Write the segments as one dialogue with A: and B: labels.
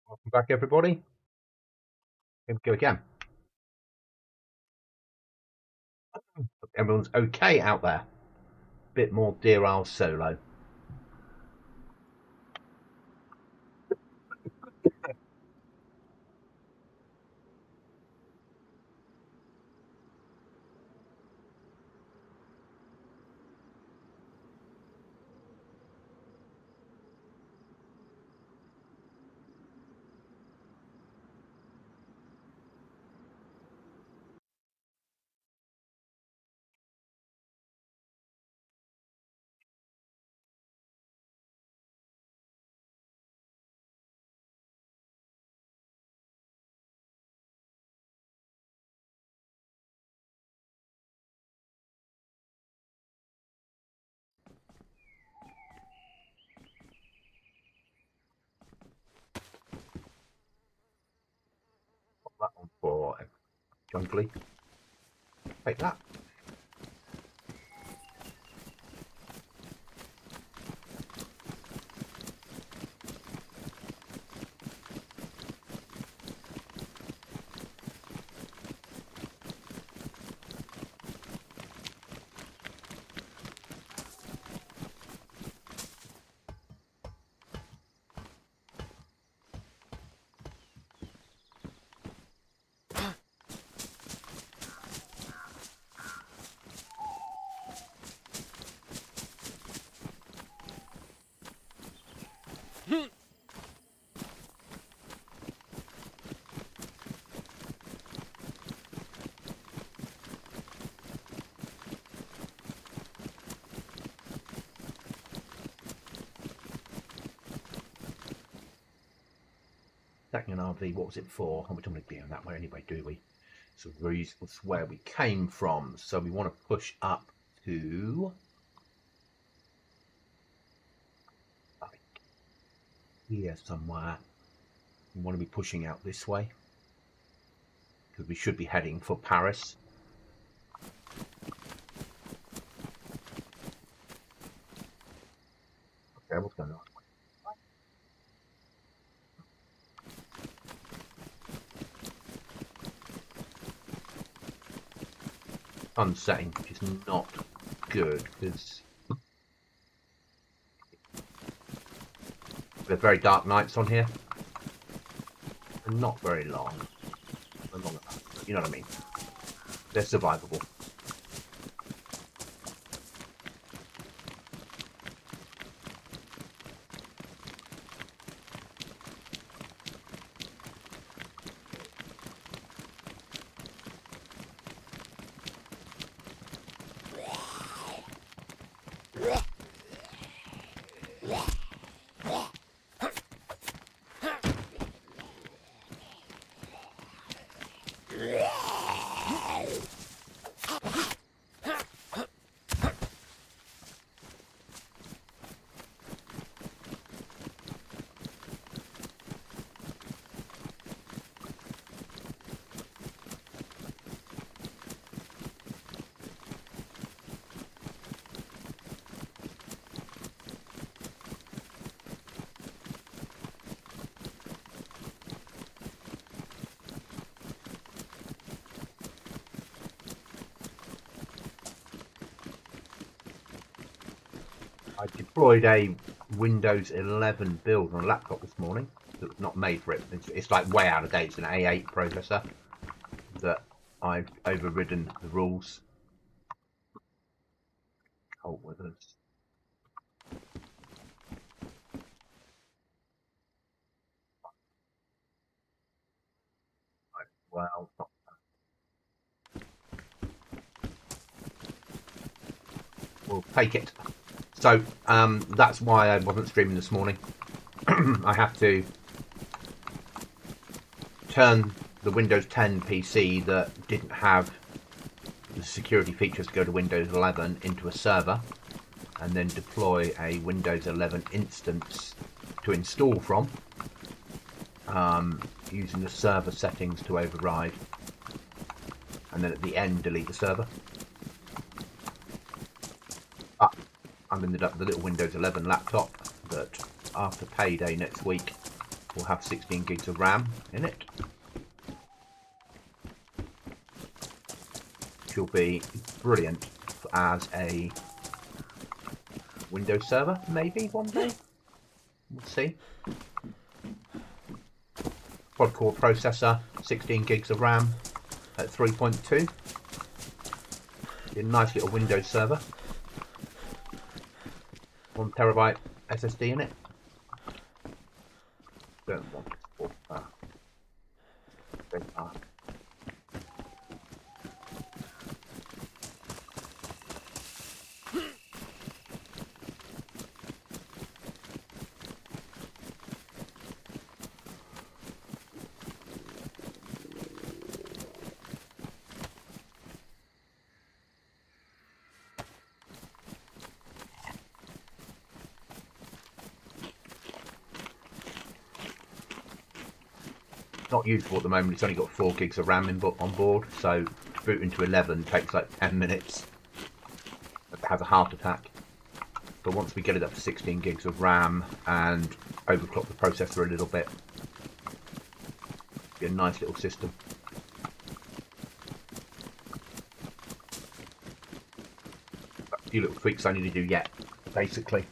A: Welcome back, everybody. Here we go again. Everyone's okay out there. Bit more Deerisle solo. Put that on for Jungly. Take that. Second RV, what was it for? Oh, we don't want to be on that way anyway, do we? So that's where we came from. So we want to push up to like here somewhere. We want to be pushing out this way because we should be heading for Paris. Okay, what's going on? Unsetting, which is not good because they're very dark nights on here and not very long. You know what I mean? They're survivable. I deployed a Windows 11 build on a laptop this morning that was not made for it. It's like way out of date. It's an A8 processor that I've overridden the rules. Cold weathers. Well, we'll take it. So that's why I wasn't streaming this morning. I have to turn the Windows 10 PC that didn't have the security features to go to Windows 11 into a server and then deploy a Windows 11 instance to install from, using the server settings to override, and then at the end delete the server. But I've ended up with a little Windows 11 laptop that after payday next week will have 16 gigs of RAM in it, which will be brilliant as a Windows server, maybe one day. We'll see. Quad-core processor, 16 gigs of RAM at 3.2. A nice little Windows server. 1 terabyte SSD in it. Don't want to support that. Not useful at the moment. It's only got 4 gigs of RAM on board, so to boot into 11 takes like 10 minutes. It has a heart attack. But once we get it up to 16 gigs of RAM and overclock the processor a little bit, it'll be a nice little system. A few little tweaks I need to do yet, basically.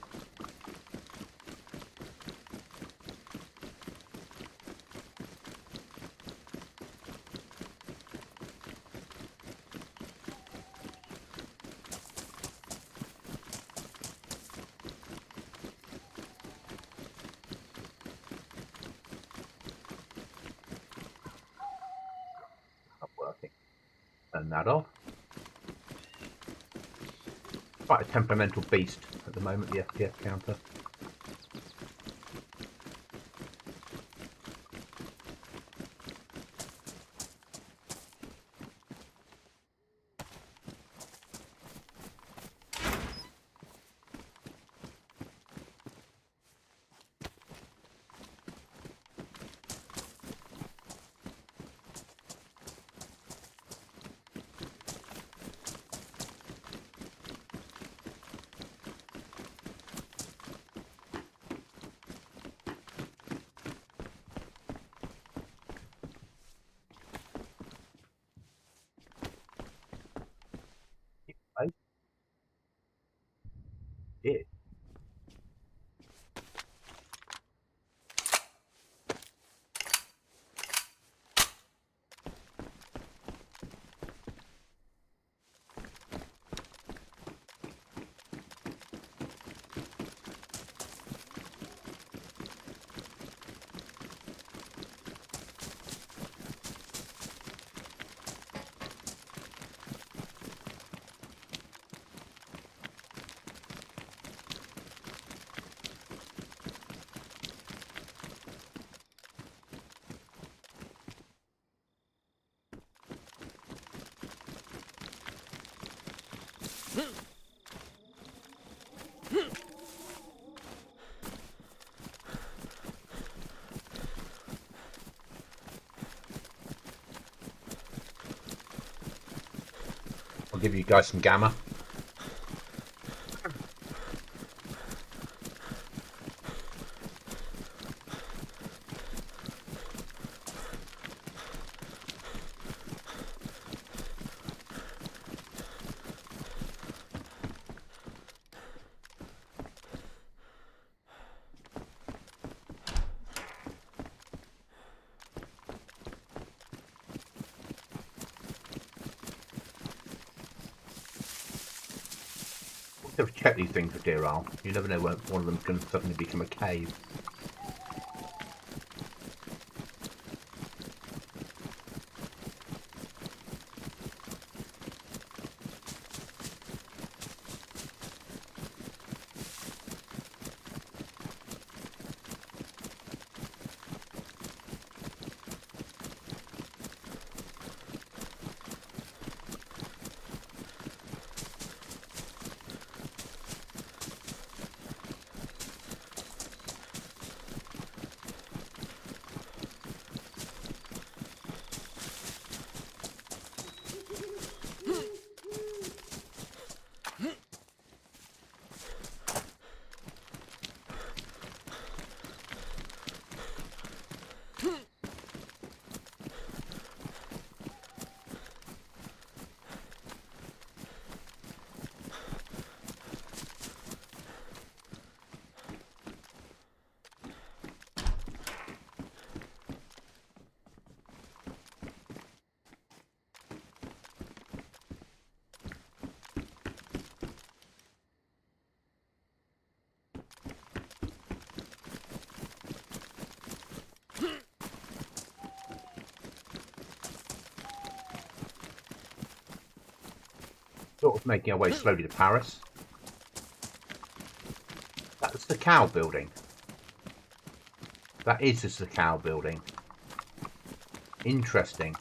A: Working. Turn that off. Quite a temperamental beast at the moment, the FPS counter. Yeah. I'll give you guys some gamma. Have to check these things for Deerisle. You never know when one of them can suddenly become a cave. Sort of making our way slowly to Paris. That's the cow building. That is just the cow building. Interesting.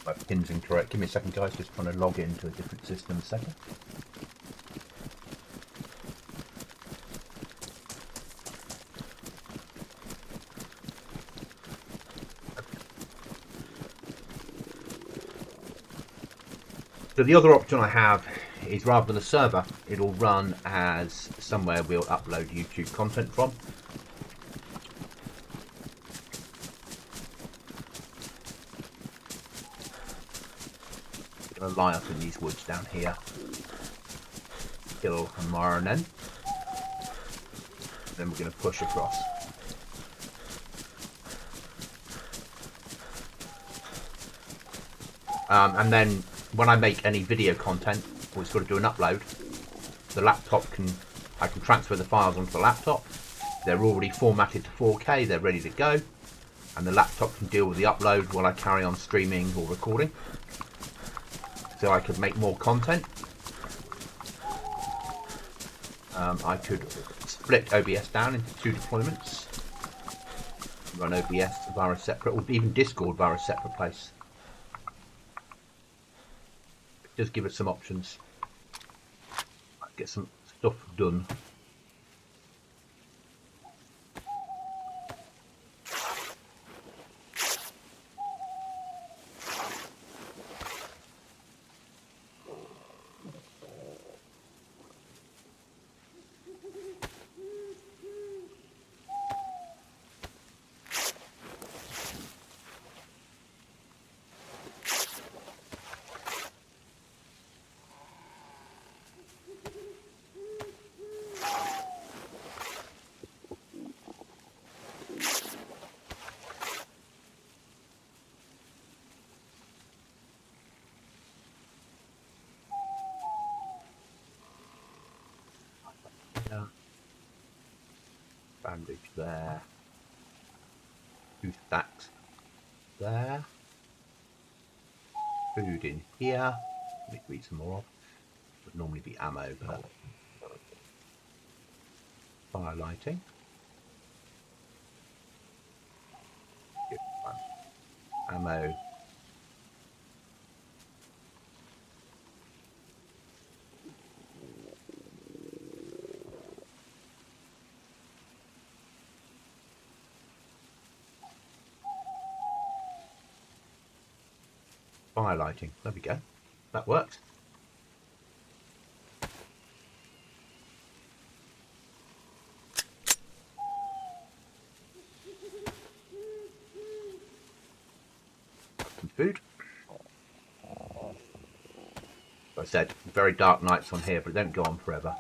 A: My pin's incorrect. Give me a second, guys. Just trying to log into a different system a second. So the other option I have is rather than a server, it'll run as somewhere we'll upload YouTube content from. I'm going to lie up in these woods down here. Kill a Marinen. Then we're going to push across. And then when I make any video content, or it's got to do an upload, the laptop I can transfer the files onto the laptop. They're already formatted to 4K, they're ready to go, and the laptop can deal with the upload while I carry on streaming or recording. So I could make more content. I could split OBS down into 2 deployments, run OBS via a separate, or even Discord via a separate place. Just give us some options. Get some stuff done. Bandage there. 2 stacks there. Food in here. Need to eat some more of. Would normally be ammo, but fire lighting. Good one. Ammo. Fire lighting. There we go. That works. Some food. Like I said, very dark nights on here, but they don't go on forever.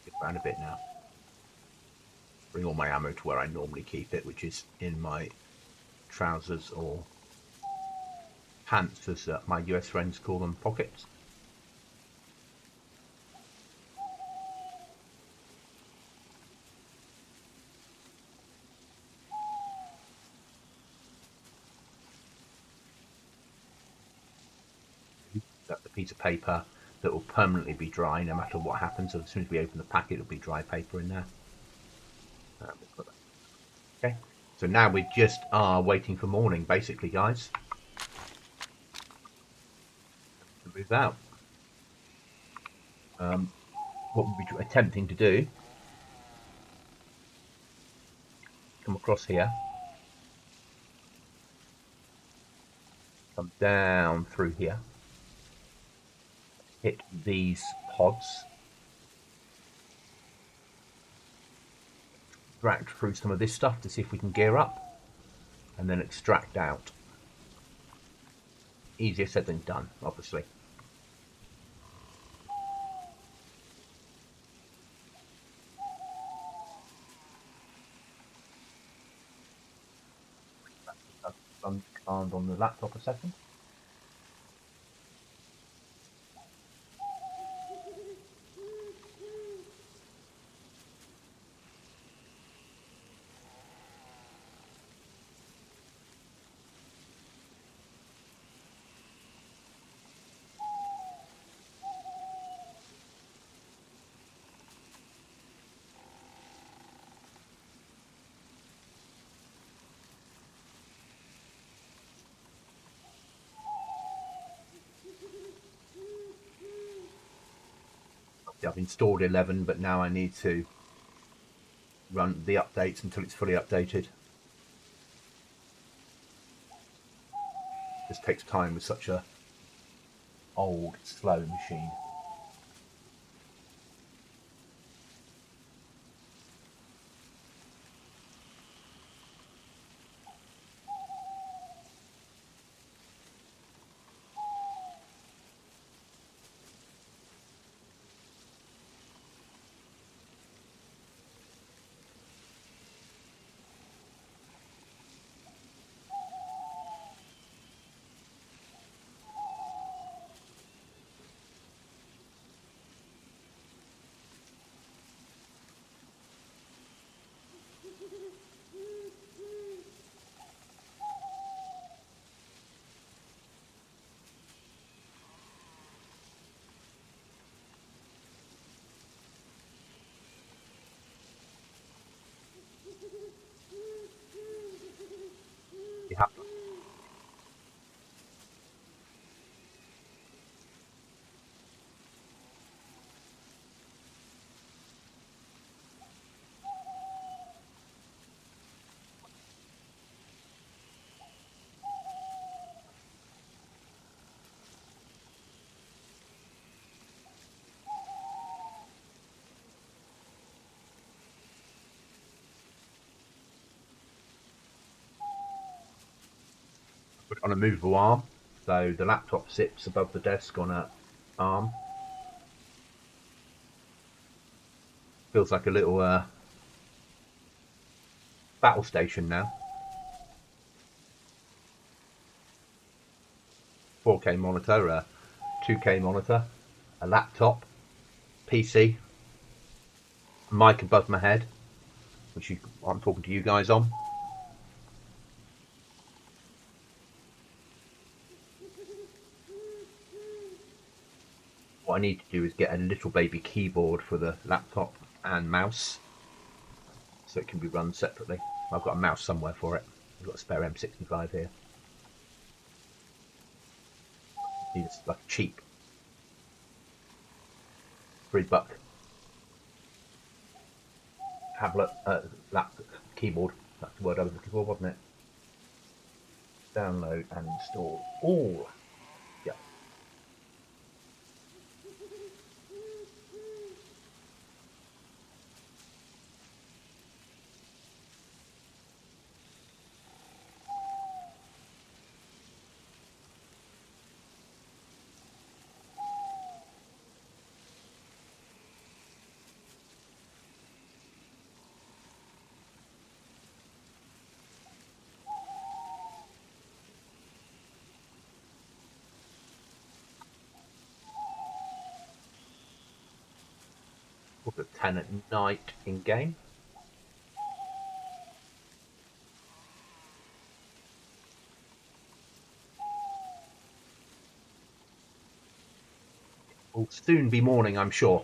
A: it around a bit now. Bring all my ammo to where I normally keep it, which is in my trousers or pants, as my US friends call them, pockets. That's a piece of paper that will permanently be dry no matter what happens. So as soon as we open the packet, it'll be dry paper in there. Okay, so now we just are waiting for morning, basically, guys, to move out. What we'll be attempting to do, come across here, come down through here, hit these pods, extract through some of this stuff to see if we can gear up, and then extract out. Easier said than done, obviously. Run command on the laptop a second. I've installed 11, but now I need to run the updates until it's fully updated. This takes time with such a old, slow machine. You have to. Put it on a movable arm, so the laptop sits above the desk on a arm. Feels like a little battle station now. 4K monitor, a 2K monitor, a laptop, PC, mic above my head, which I'm talking to you guys on. What I need to do is get a little baby keyboard for the laptop and mouse, so it can be run separately. I've got a mouse somewhere for it. I've got a spare M65 here. It's like a cheap $3 tablet, laptop, keyboard. That's the word I was looking for, wasn't it? Download and install all. Yeah. at 10 at night in game. Will soon be morning, I'm sure.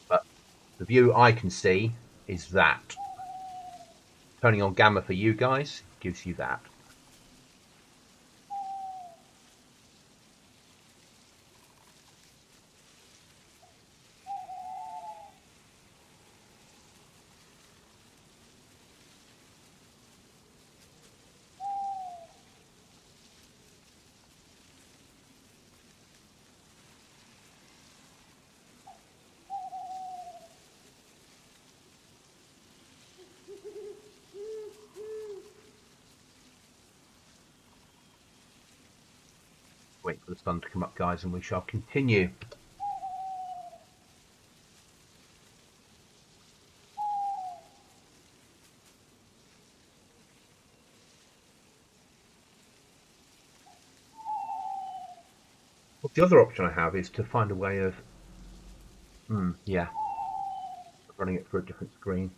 A: But the view I can see is that. Turning on gamma for you guys gives you that. Wait for the sun to come up, guys, and we shall continue. Well, the other option I have is to find a way of, yeah, running it through a different screen.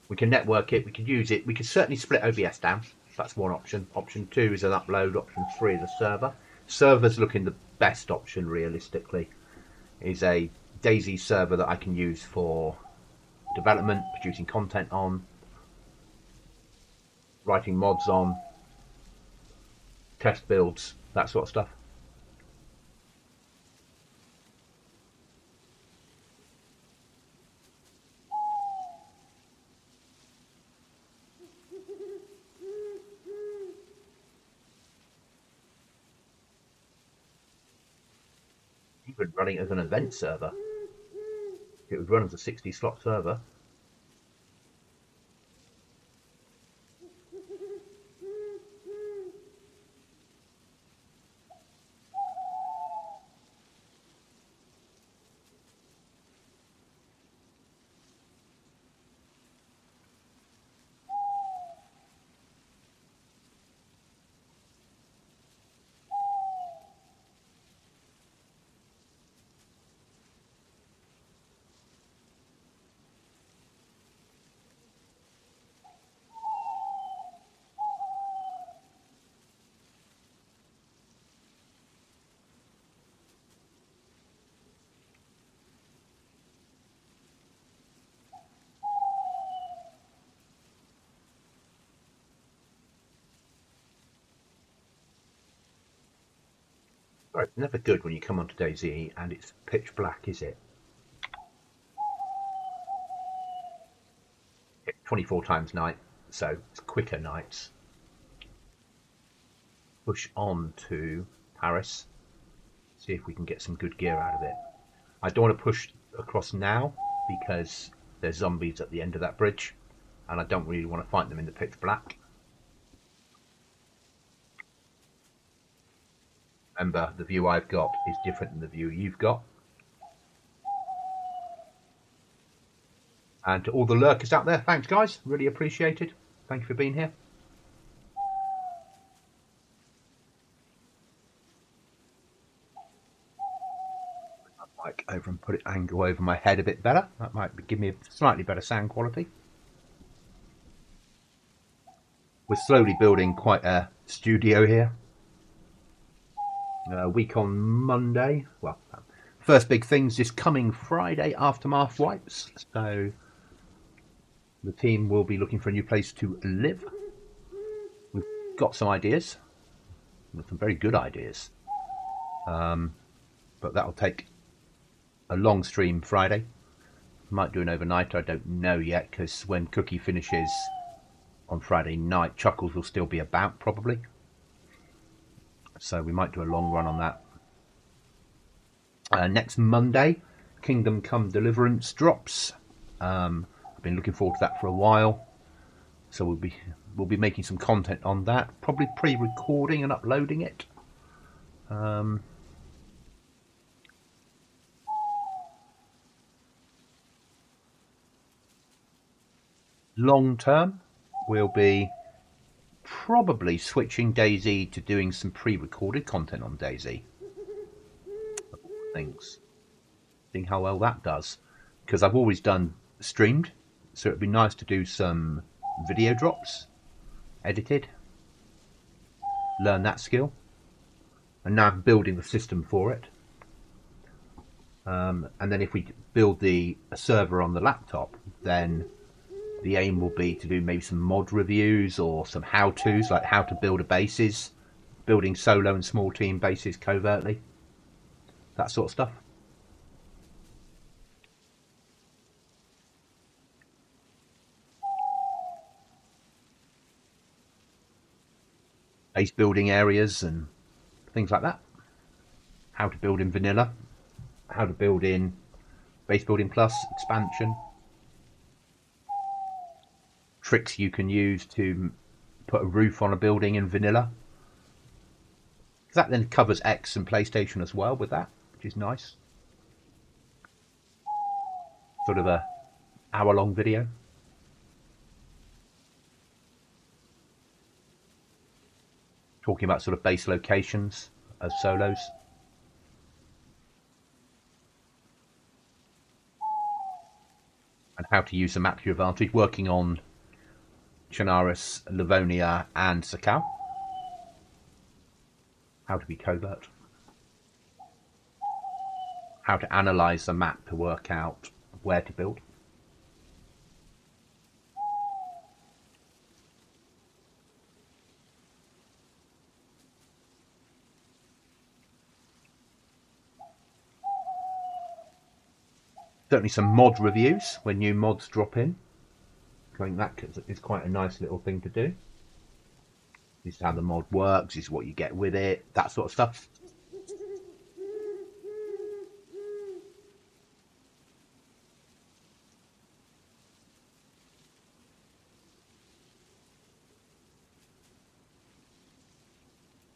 A: We can network it, we could use it, we could certainly split OBS down. That's one option. Option 2 is an upload, option 3 is a server. Server's looking the best option realistically. Is a DayZ server that I can use for development, producing content on, writing mods on, test builds, that sort of stuff. Even running it as an event server. It would run as a 60 slot server. It's never good when you come onto DayZ and it's pitch black, is it? 24 times night, so it's quicker nights. Push on to Paris, see if we can get some good gear out of it. I don't want to push across now because there's zombies at the end of that bridge and I don't really want to fight them in the pitch black. Remember, the view I've got is different than the view you've got. And to all the lurkers out there, thanks guys, really appreciated. Thank you for being here. Put my mic over and put it angle over my head a bit better. That might give me a slightly better sound quality. We're slowly building quite a studio here. A week on Monday. Well, first big thing's this coming Friday, Aftermath wipes. So the team will be looking for a new place to live. We've got some ideas, some very good ideas, but that'll take a long stream Friday. Might do an overnight, I don't know yet, because when Cookie finishes on Friday night, Chuckles will still be about probably, so we might do a long run on that. Next Monday, Kingdom Come Deliverance drops. I've been looking forward to that for a while, so we'll be making some content on that, probably pre-recording and uploading it. Long term, we'll be probably switching DayZ to doing some pre-recorded content on DayZ. things. Seeing how well that does. Because I've always done streamed, so it'd be nice to do some video drops, edited, learn that skill. And now I'm building the system for it. And then if we build a server on the laptop, then the aim will be to do maybe some mod reviews or some how-tos, like how to build a bases, building solo and small team bases covertly, that sort of stuff. Base building areas and things like that. How to build in vanilla, how to build in base building plus, expansion. Tricks you can use to put a roof on a building in vanilla. That then covers X and PlayStation as well with that, which is nice. Sort of a hour-long video. Talking about sort of base locations as solos. And how to use the map to your advantage, working on Chernarus, Livonia and Sakau. How to be covert. How to analyse the map to work out where to build. Certainly some mod reviews when new mods drop in. I think that is quite a nice little thing to do. This is how the mod works, this is what you get with it, that sort of stuff.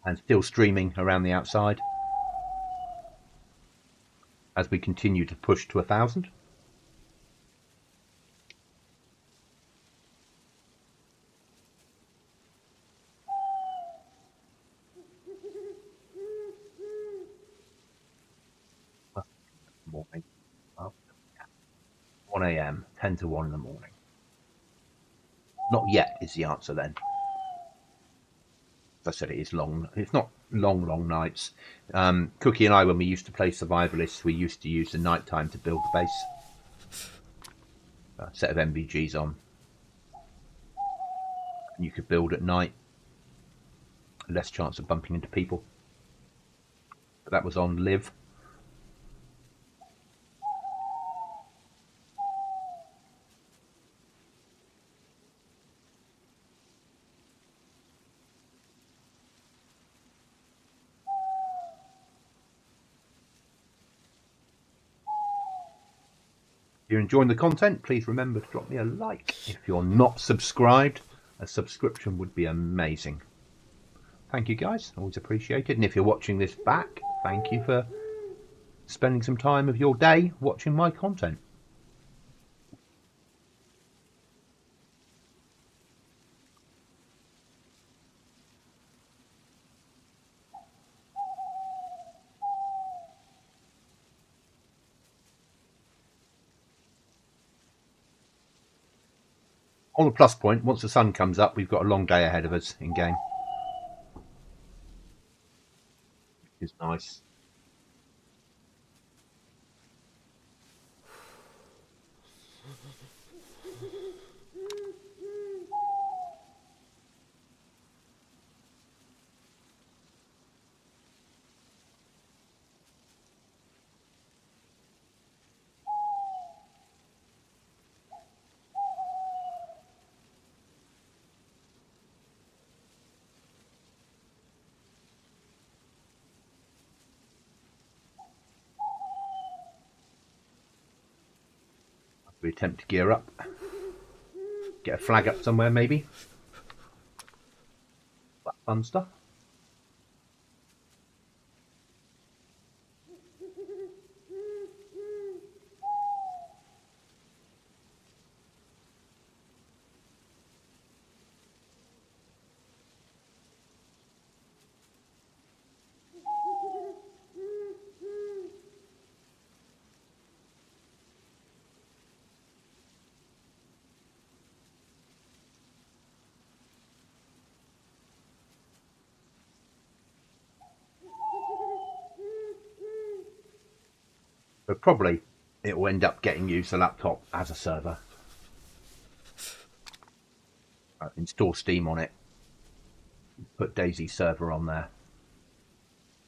A: And still streaming around the outside as we continue to push to 1,000. Morning. 1 a.m, 10 to 1 in the morning. Not yet is the answer then. As I said, it is long. It's not long nights. Cookie and I, when we used to play Survivalists, we used to use the night time to build the base. A set of MVGs on. And you could build at night. Less chance of bumping into people. But that was on Live. If you're enjoying the content, please remember to drop me a like. If you're not subscribed, a subscription would be amazing. Thank you guys, always appreciated. And if you're watching this back, thank you for spending some time of your day watching my content. On the plus point, once the sun comes up, we've got a long day ahead of us in game. It's nice. We attempt to gear up. Get a flag up somewhere, maybe. That fun stuff. But probably it will end up getting used the laptop as a server. Install Steam on it. Put DayZ server on there.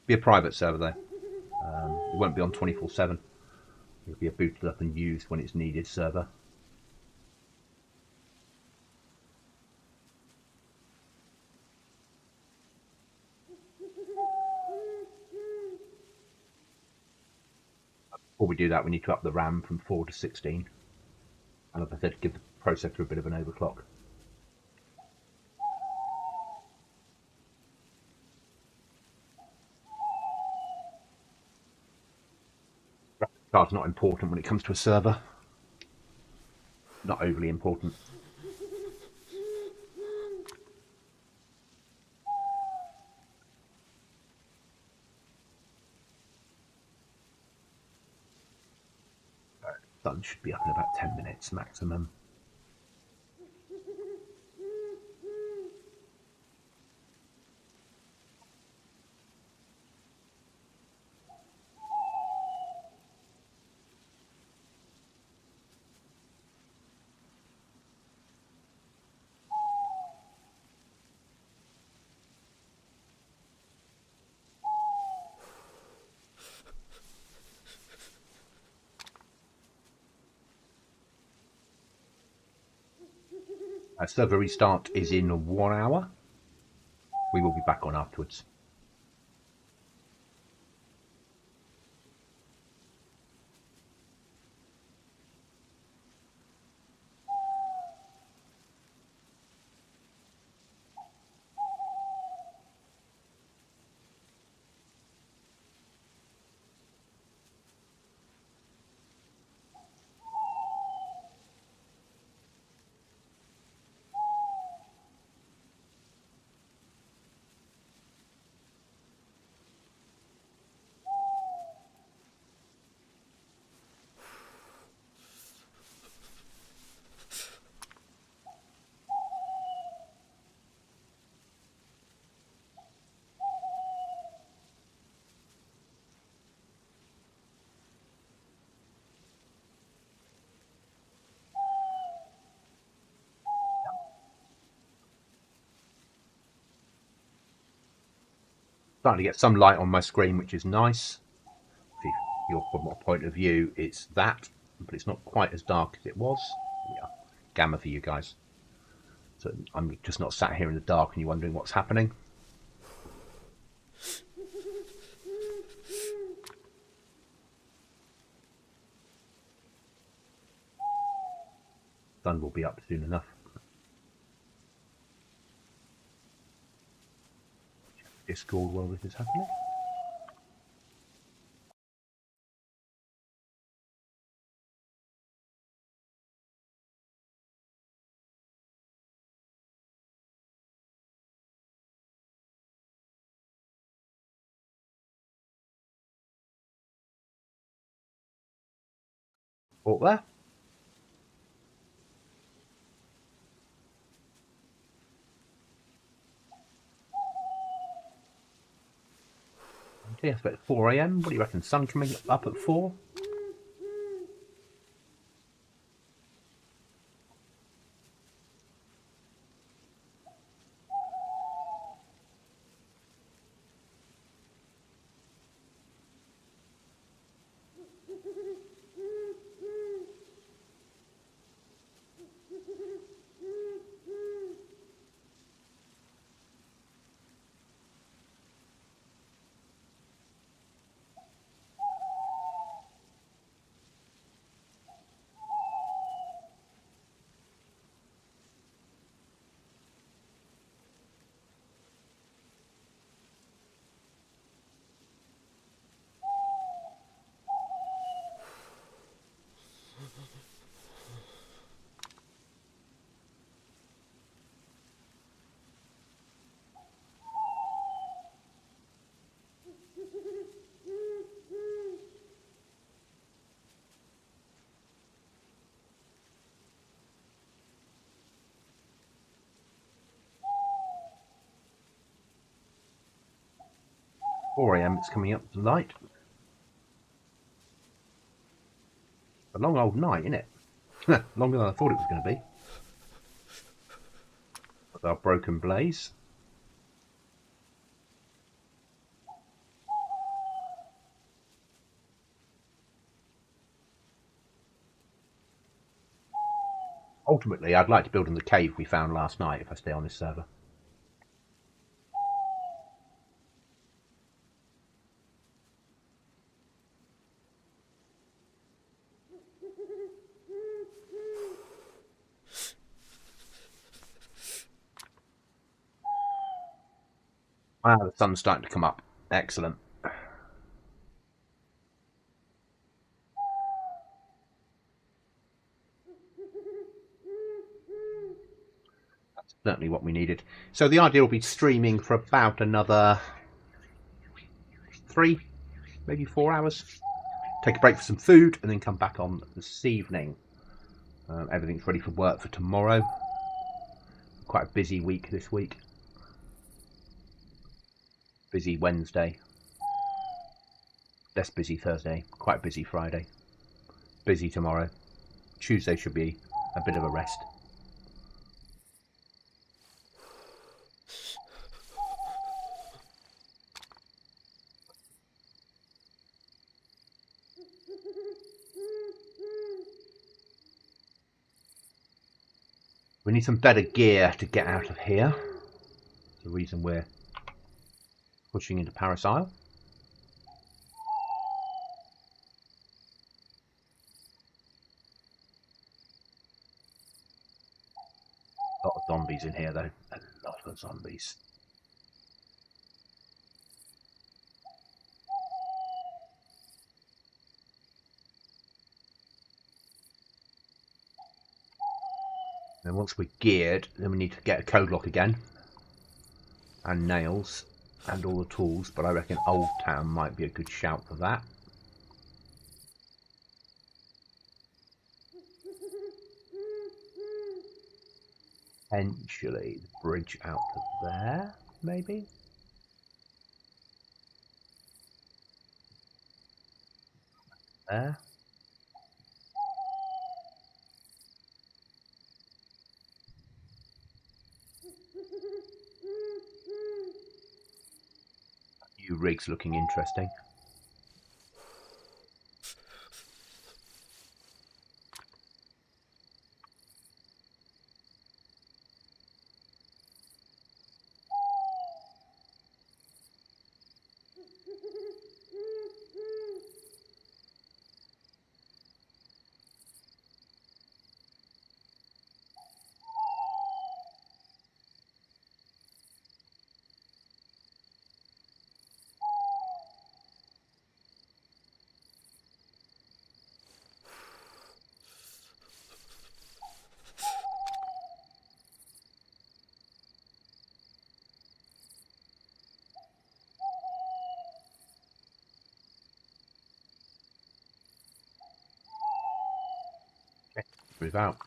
A: Be a private server though. It won't be on 24/7. It'll be a booted up and used when it's needed server. Before we do that, we need to up the RAM from 4 to 16. And like I said, give the processor a bit of an overclock. Graphics card's not important when it comes to a server. Not overly important. Sun should be up in about 10 minutes maximum. Server restart is in 1 hour. We will be back on afterwards. Starting to get some light on my screen, which is nice. From my point of view, it's that, but it's not quite as dark as it was. Yeah, gamma for you guys. So I'm just not sat here in the dark and you're wondering what's happening. Sun will be up soon enough. Discord while this is happening. Up there. Okay, it's about 4 AM. What do you reckon? Sun coming up at 4? It's coming up to light. A long old night, isn't it? Longer than I thought it was going to be. With our broken blaze. Ultimately, I'd like to build in the cave we found last night if I stay on this server. Ah, the sun's starting to come up. Excellent. That's certainly what we needed. So the idea will be streaming for about another 3, maybe 4 hours. Take a break for some food and then come back on this evening. Everything's ready for work for tomorrow. Quite a busy week this week. Busy Wednesday. Less busy Thursday. Quite busy Friday. Busy tomorrow. Tuesday should be a bit of a rest. We need some better gear to get out of here. That's the reason we're pushing into Deerisle. A lot of zombies in here though. A lot of zombies. Then once we're geared, then we need to get a code lock again. And nails. And all the tools. But I reckon Old Town might be a good shout for that. Potentially the bridge out to there, maybe? There. New rigs looking interesting. Okay, move out.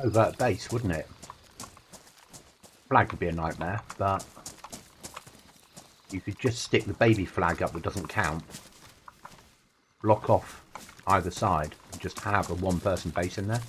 A: Overt base, wouldn't it? Flag would be a nightmare, but you could just stick the baby flag up that doesn't count, block off either side, and just have a one-person base in there.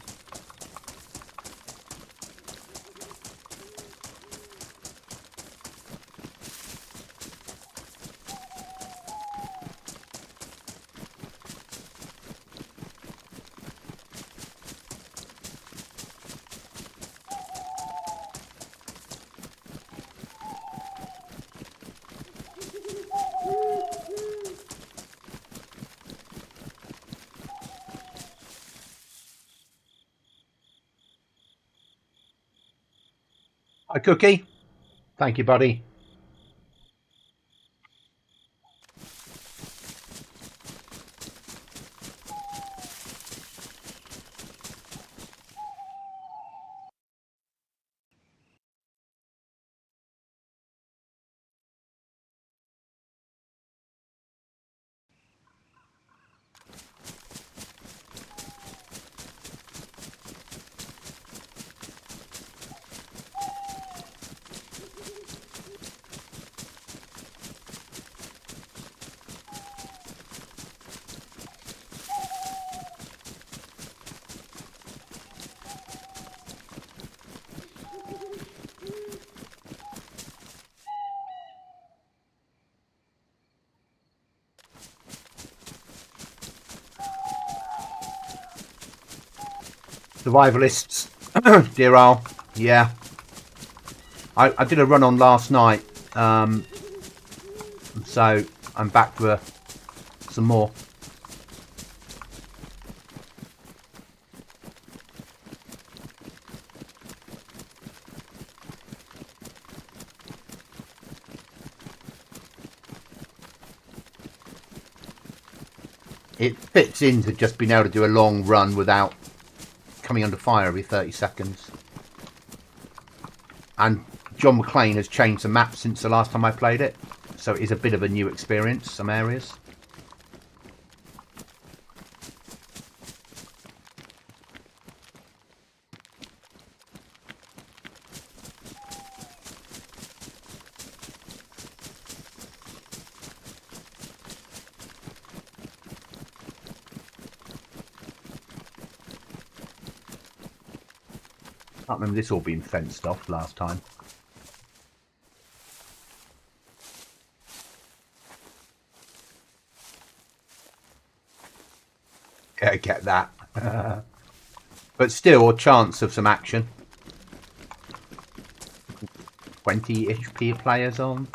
A: Hi, Cookie. Thank you, buddy. Survivalists, Deerisle. Yeah, I did a run on last night, so I'm back for some more. It fits into just being able to do a long run without coming under fire every 30 seconds. And John McClane has changed the map since the last time I played it, so it is a bit of a new experience, some areas. I can't remember this all being fenced off last time. Yeah, get that. But still, a chance of some action. 20 HP players on.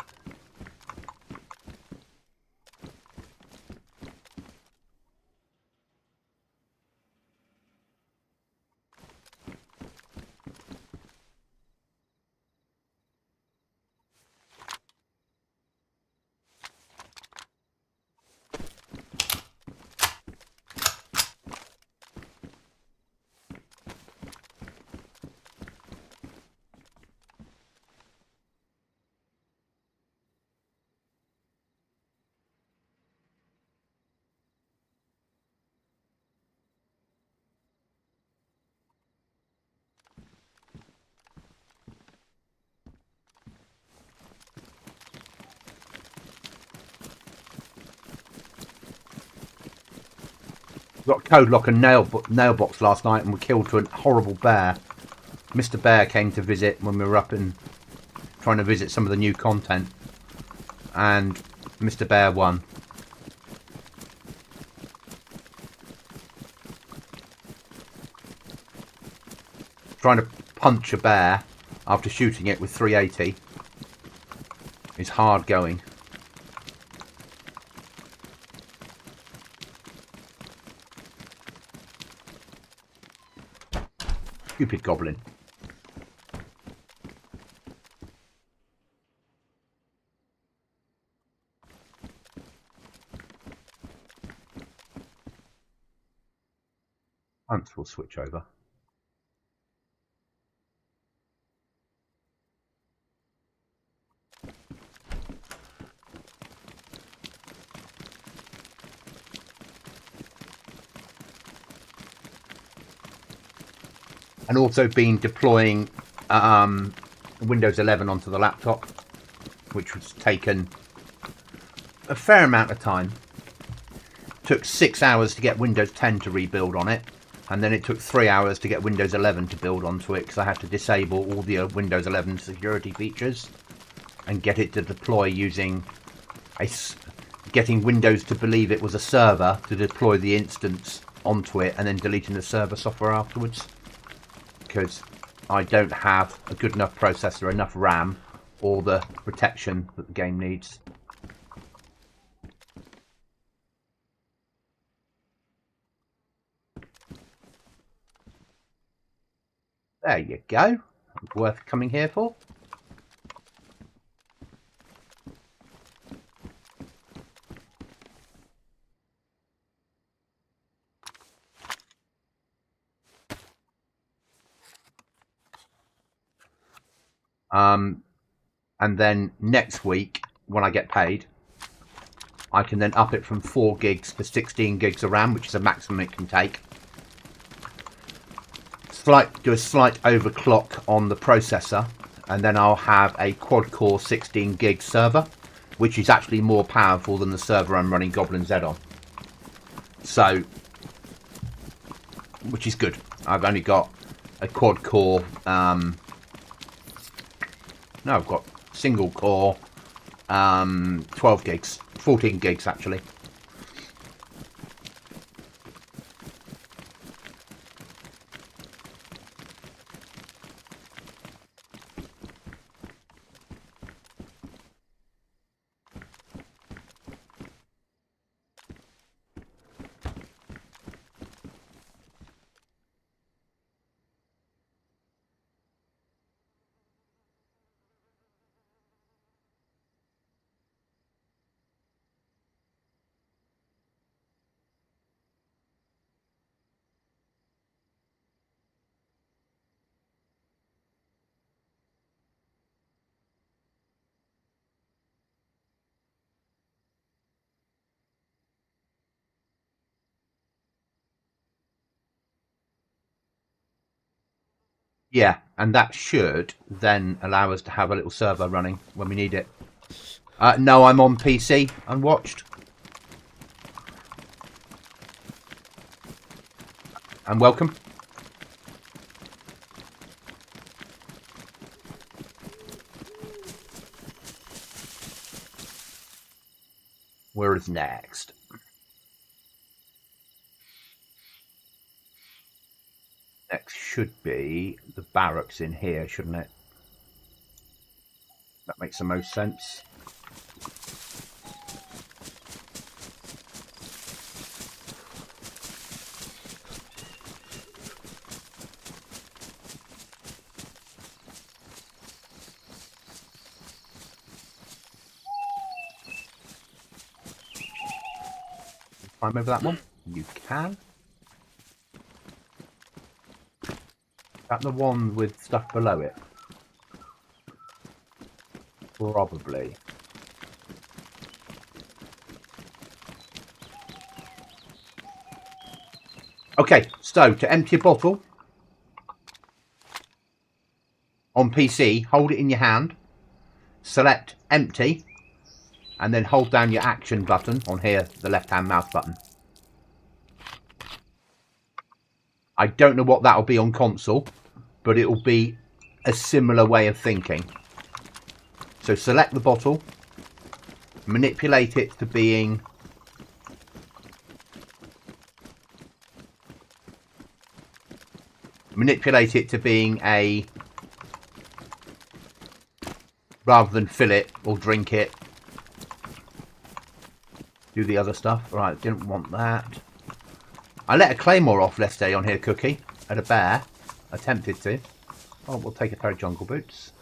A: Got code lock and nail box last night and were killed to a horrible bear. Mr. Bear came to visit when we were up and trying to visit some of the new content, and Mr. Bear won. Trying to punch a bear after shooting it with 380 is hard going. Stupid goblin. Once we'll switch over. and also been deploying Windows 11 onto the laptop, which was taken a fair amount of time. Took 6 hours to get Windows 10 to rebuild on it, and then it took 3 hours to get Windows 11 to build onto it, because I had to disable all the Windows 11 security features and get it to deploy using getting Windows to believe it was a server to deploy the instance onto it, and then deleting the server software afterwards, because I don't have a good enough processor, enough RAM, or the protection that the game needs. There you go. Worth coming here for. And then next week, when I get paid, I can then up it from 4 gigs to 16 gigs of RAM, which is the maximum it can take. Do a slight overclock on the processor, and then I'll have a quad-core 16 gig server, which is actually more powerful than the server I'm running GoblinZ on. So, which is good. I've only got a quad-core. No, I've got single core, 12 gigs, 14 gigs actually. Yeah, and that should then allow us to have a little server running when we need it. No, I'm on PC, unwatched. And welcome. Where is next? Next should be the barracks in here, shouldn't it? That makes the most sense. Climb over that one? You can. Is that the one with stuff below it? Probably. Okay, so to empty a bottle on PC, hold it in your hand, select empty, and then hold down your action button on here, the left-hand mouse button. I don't know what that'll be on console, but it'll be a similar way of thinking. So select the bottle, manipulate it to being a, rather than fill it or drink it, do the other stuff. Right, didn't want that. I let a claymore off yesterday on here, Cookie, at a bear. Attempted to. Oh, we'll take a pair of jungle boots.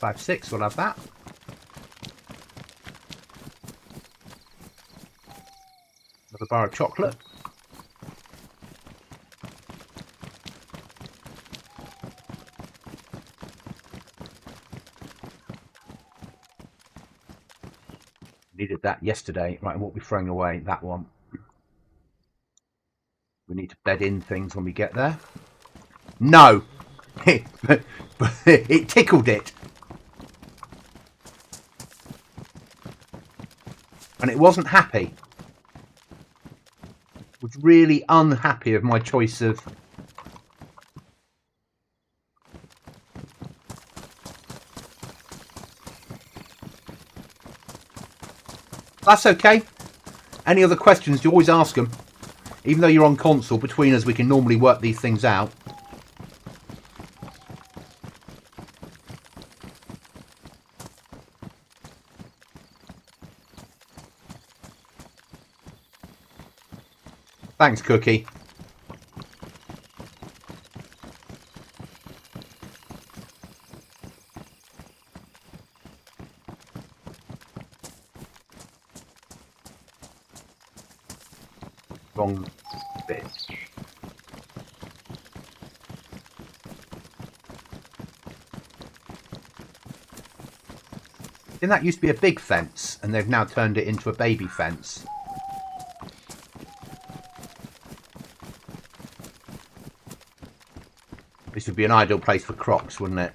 A: Five, 6, we'll have that. Another bar of chocolate. that yesterday. Right, and what we're throwing away, that one. We need to bed in things when we get there. No! It tickled it. And it wasn't happy. It was really unhappy of my choice of... That's okay. Any other questions, you always ask them. Even though you're on console, between us we can normally work these things out. Thanks, Cookie. Wrong bit. Didn't that used to be a big fence, and they've now turned it into a baby fence? This would be an ideal place for crocs, wouldn't it?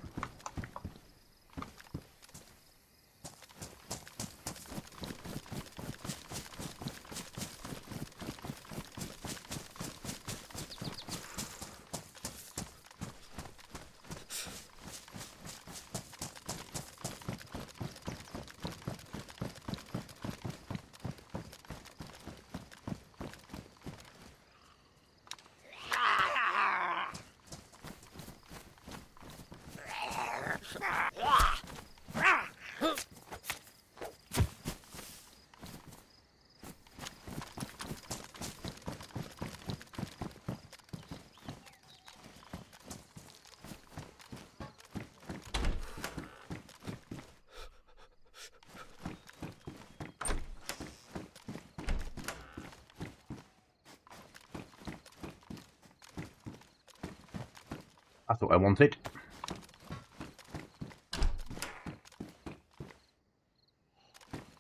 A: That's what I wanted.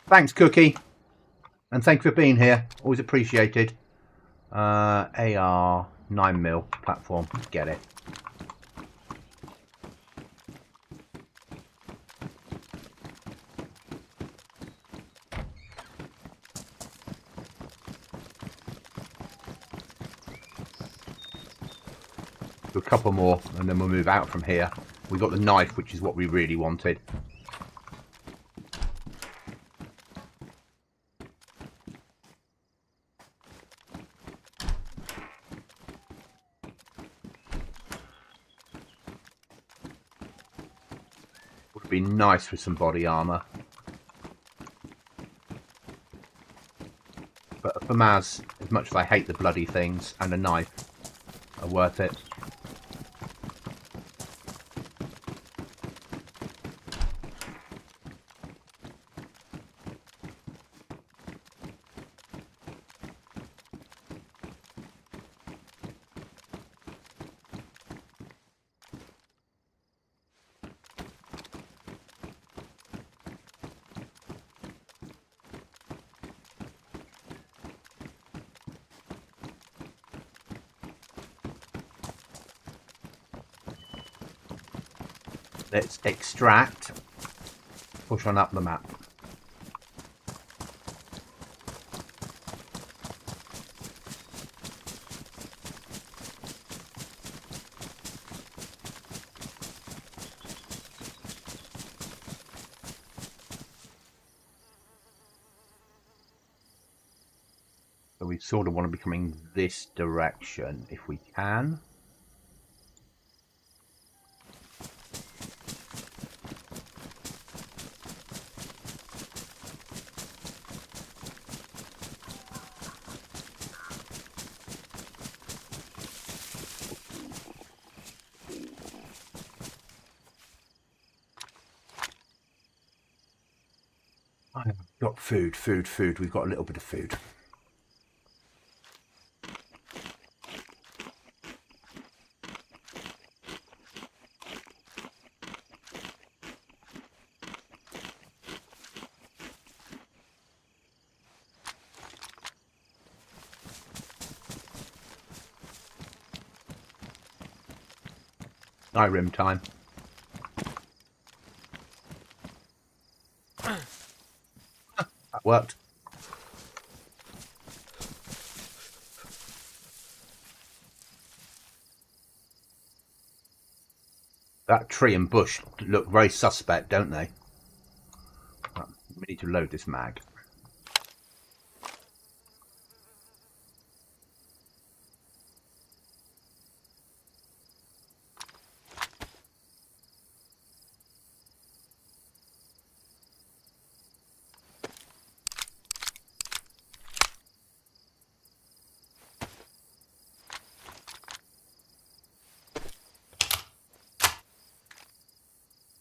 A: Thanks, Cookie. And thank you for being here. Always appreciated. AR 9mm platform. Get it. Do a couple more and then we'll move out from here. We got the knife, which is what we really wanted. Would be nice with some body armor. But for Maz, as much as I hate the bloody things, and a knife are worth it. Let's extract, push on up the map. So we sort of want to be coming this direction if we can. I've got food. We've got a little bit of food. Skyrim time. That worked. That tree and bush look very suspect, don't they? We need to load this mag.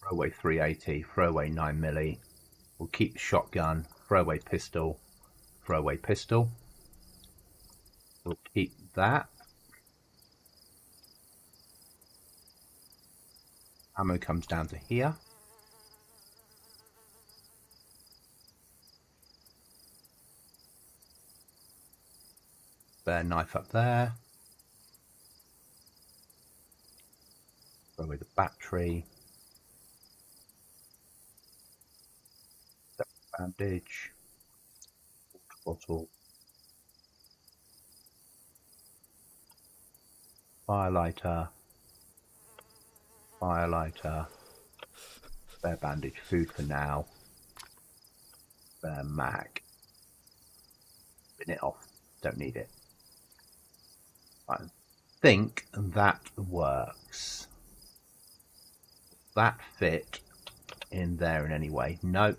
A: Throw away 380, throw away 9mm. We'll keep the shotgun, throw away pistol, throw away pistol. We'll keep that. Ammo comes down to here. Spare knife up there. Throw away the battery. Bandage. Water bottle. Firelighter. Firelighter. Spare bandage. Food for now. Spare mag. Bin it off. Don't need it. I think that works. That fit in there in any way? No.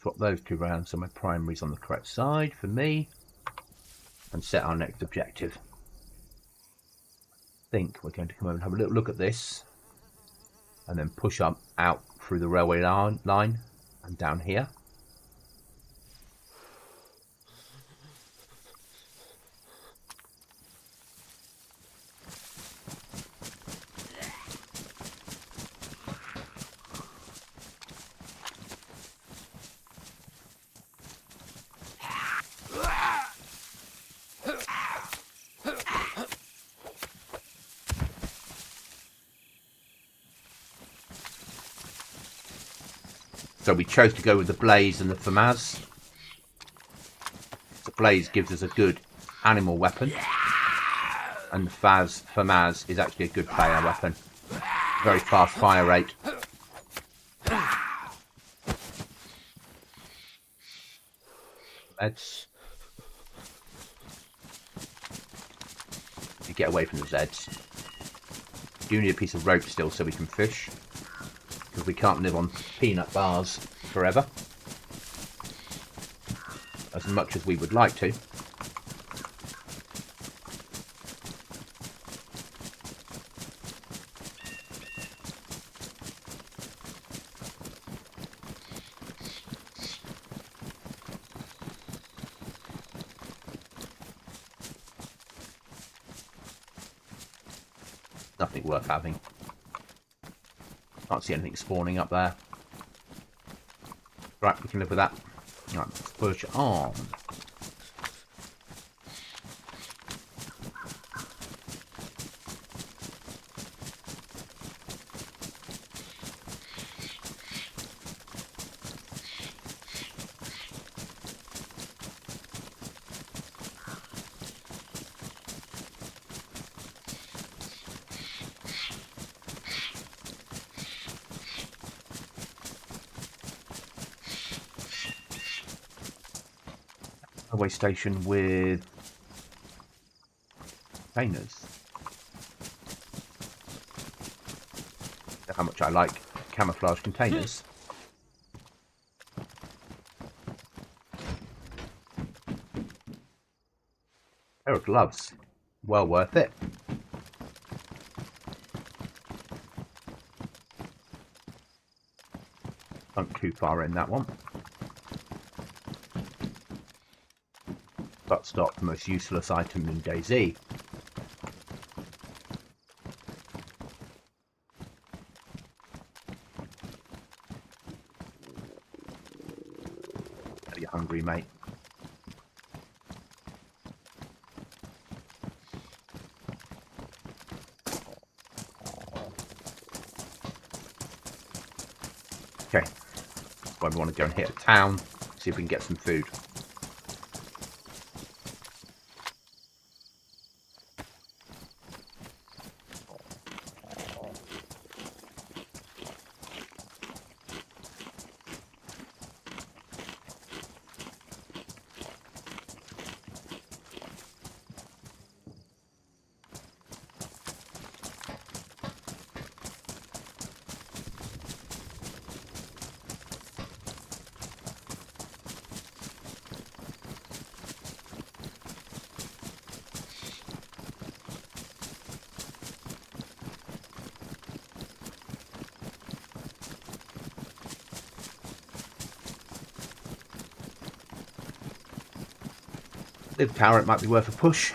A: Swap those two rounds so my primary's on the correct side for me. And set our next objective. I think we're going to come over and have a little look at this. And then push up out through the railway line and down here. So we chose to go with the Blaze and the FAMAS. The Blaze gives us a good animal weapon. And the FAMAS is actually a good player weapon. Very fast fire rate. Meds. You get away from the Zeds. We do need a piece of rope still so we can fish. Because we can't live on peanut bars forever. As much as we would like to. Nothing worth having. Can't see anything spawning up there. Right, we can live with that. Right, let's push on. Railway station with containers. How much I like camouflage containers. Pair of gloves, well worth it. Not too far in that one. But stop, the most useless item in DayZ. Are you hungry, mate? Okay, that's why we want to go and hit a town, see if we can get some food. Live tower, it might be worth a push.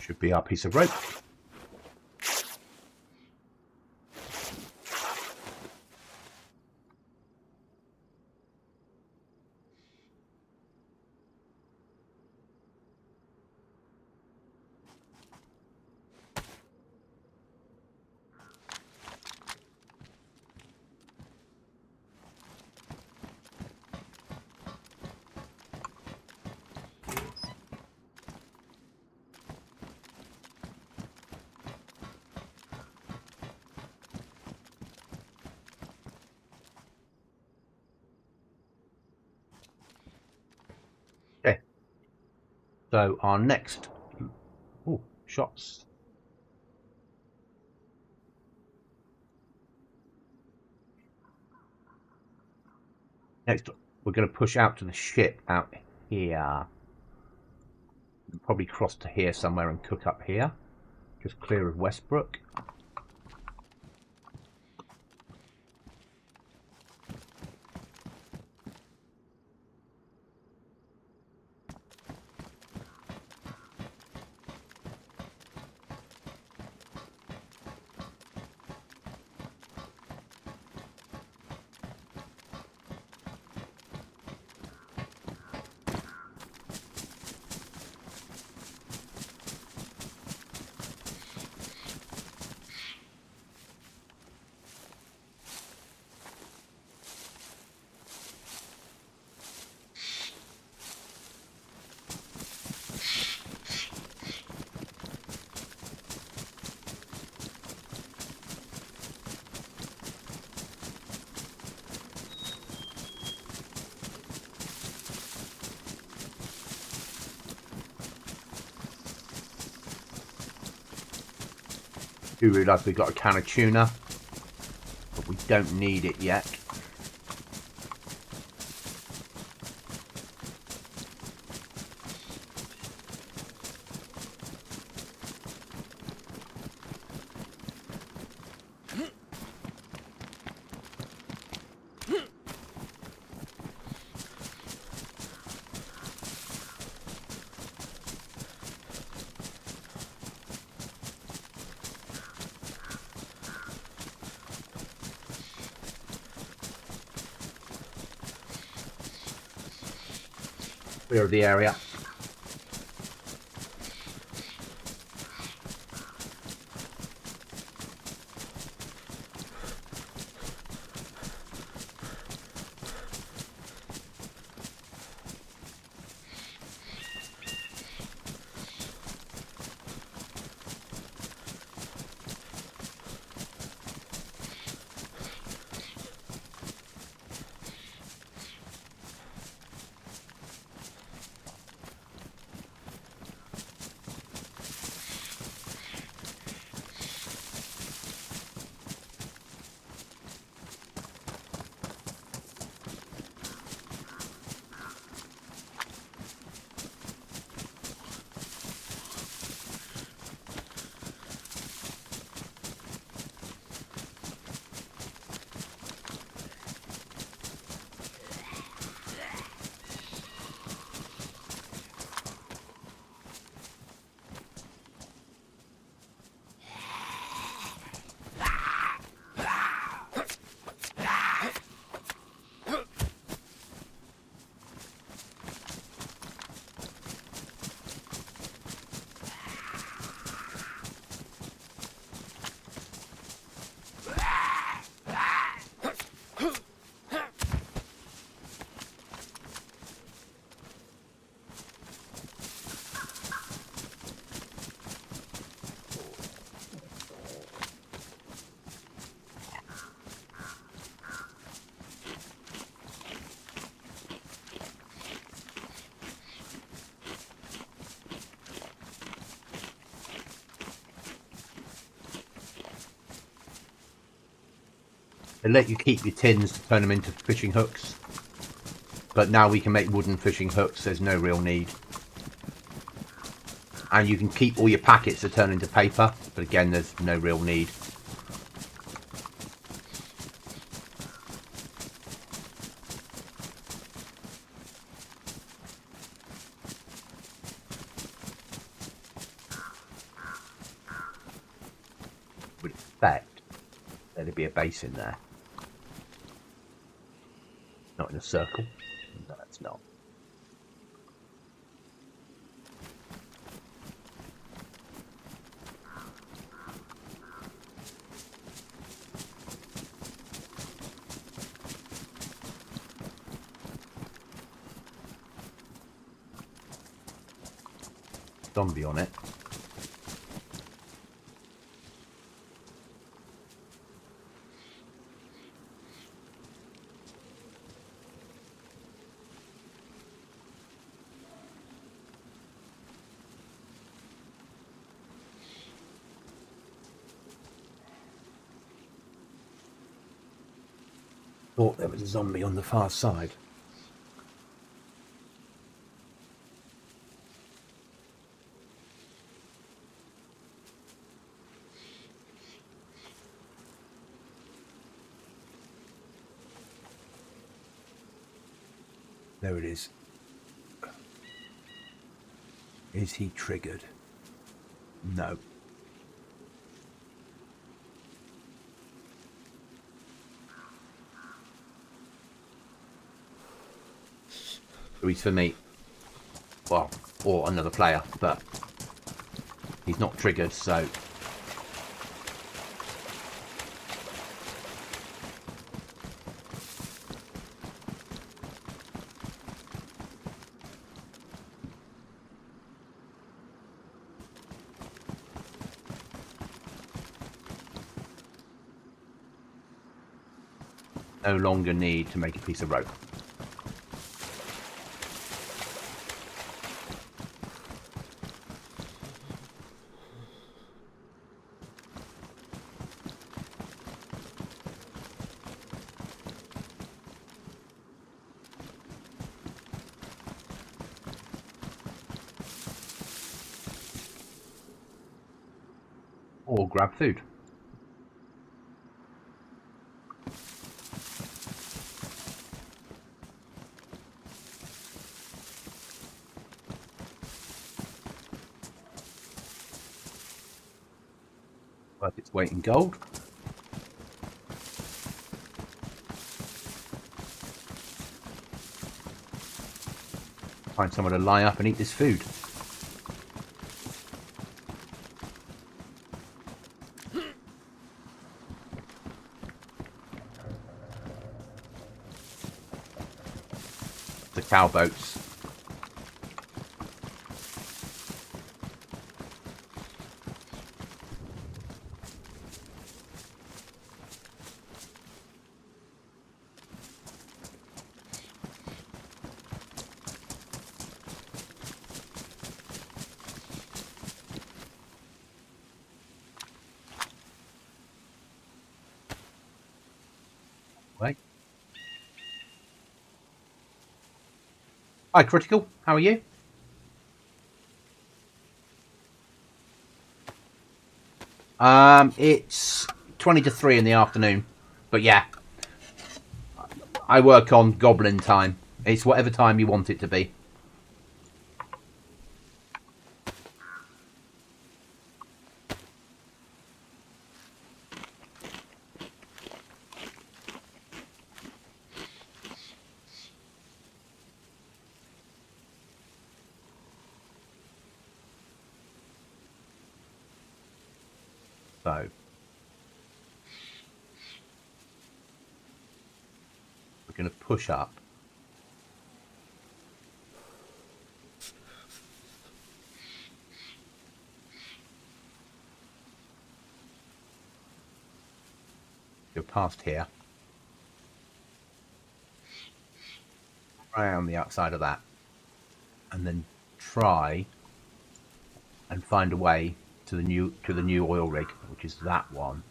A: Should be our piece of rope. Okay. So our next shots. Next we're going to push out to the ship out here. Probably cross to here somewhere and cook up here. Just clear of Westbrook. Do realise we've got a can of tuna, but we don't need it yet. Clear of the area. They let you keep your tins to turn them into fishing hooks, but now we can make wooden fishing hooks. There's no real need. And you can keep all your packets to turn into paper, but again, there's no real need. Would expect there'd be a base in there. Not in a circle. No, it's not. Zombie on it. Thought there was a zombie on the far side. There it is. Is he triggered? No. So he's for me. Well, or another player, but he's not triggered, so... no longer need to make a piece of rope. Or grab food. Worth its weight in gold. Find somewhere to lie up and eat this food. The cow boats. Right. Hi, Critical. How are you? It's 20 to 3 in the afternoon. But yeah, I work on Goblin time. It's whatever time you want it to be. So we're going to push up. Go past here. Around the outside of that. And then try and find a way to the new oil rig, which is that one.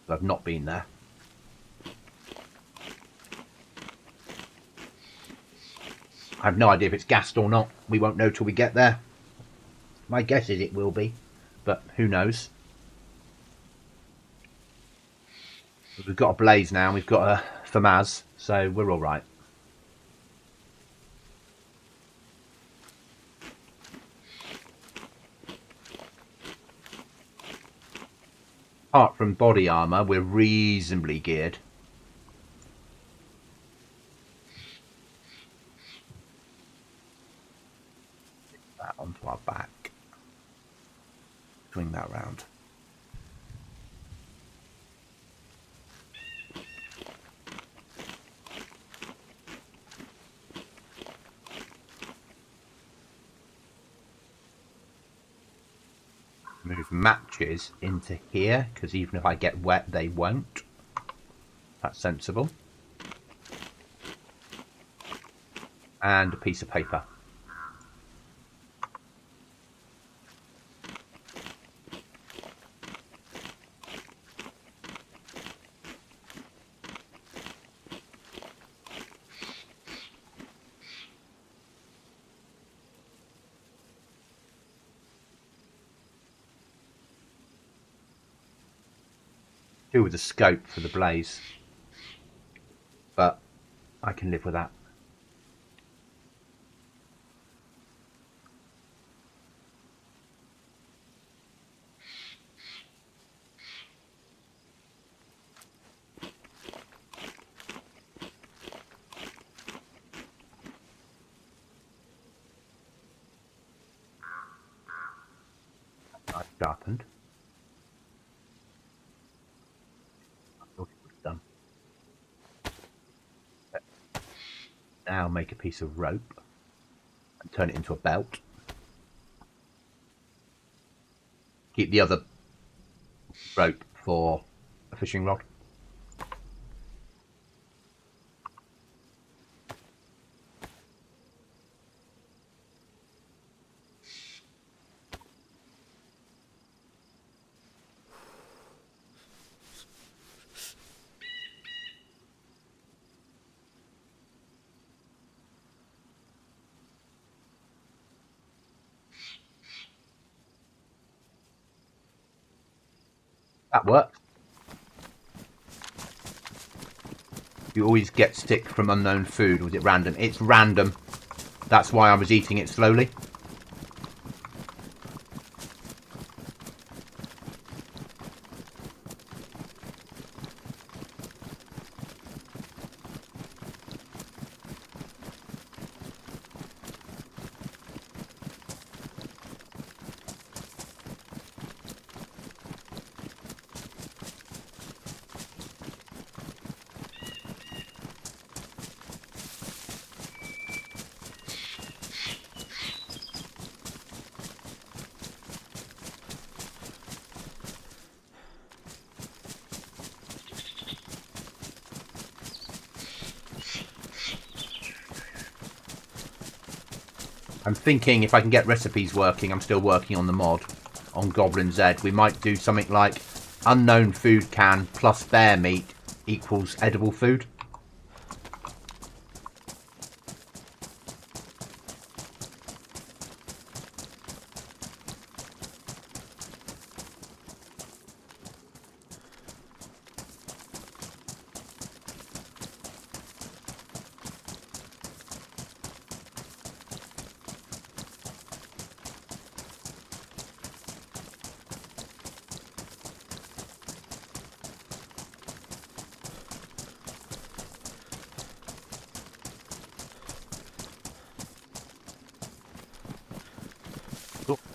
A: I've not been there. I have no idea if it's gassed or not. We won't know till we get there. My guess is it will be, but who knows? We've got a blaze now. We've got a FAMAS, so we're all right. Apart from body armor, we're reasonably geared. That onto our back. Swing that round. Move matches into here, because even if I get wet, they won't. That's sensible. And a piece of paper. Do with the scope for the blaze, but I can live with that. I've sharpened. I thought it was done. Now make a piece of rope and turn it into a belt. Keep the other rope for a fishing rod. That works. You always get sick from unknown food. Was it random? It's random. That's why I was eating it slowly. I'm thinking if I can get recipes working, I'm still working on the mod on GoblinZ. We might do something like unknown food can plus bear meat equals edible food.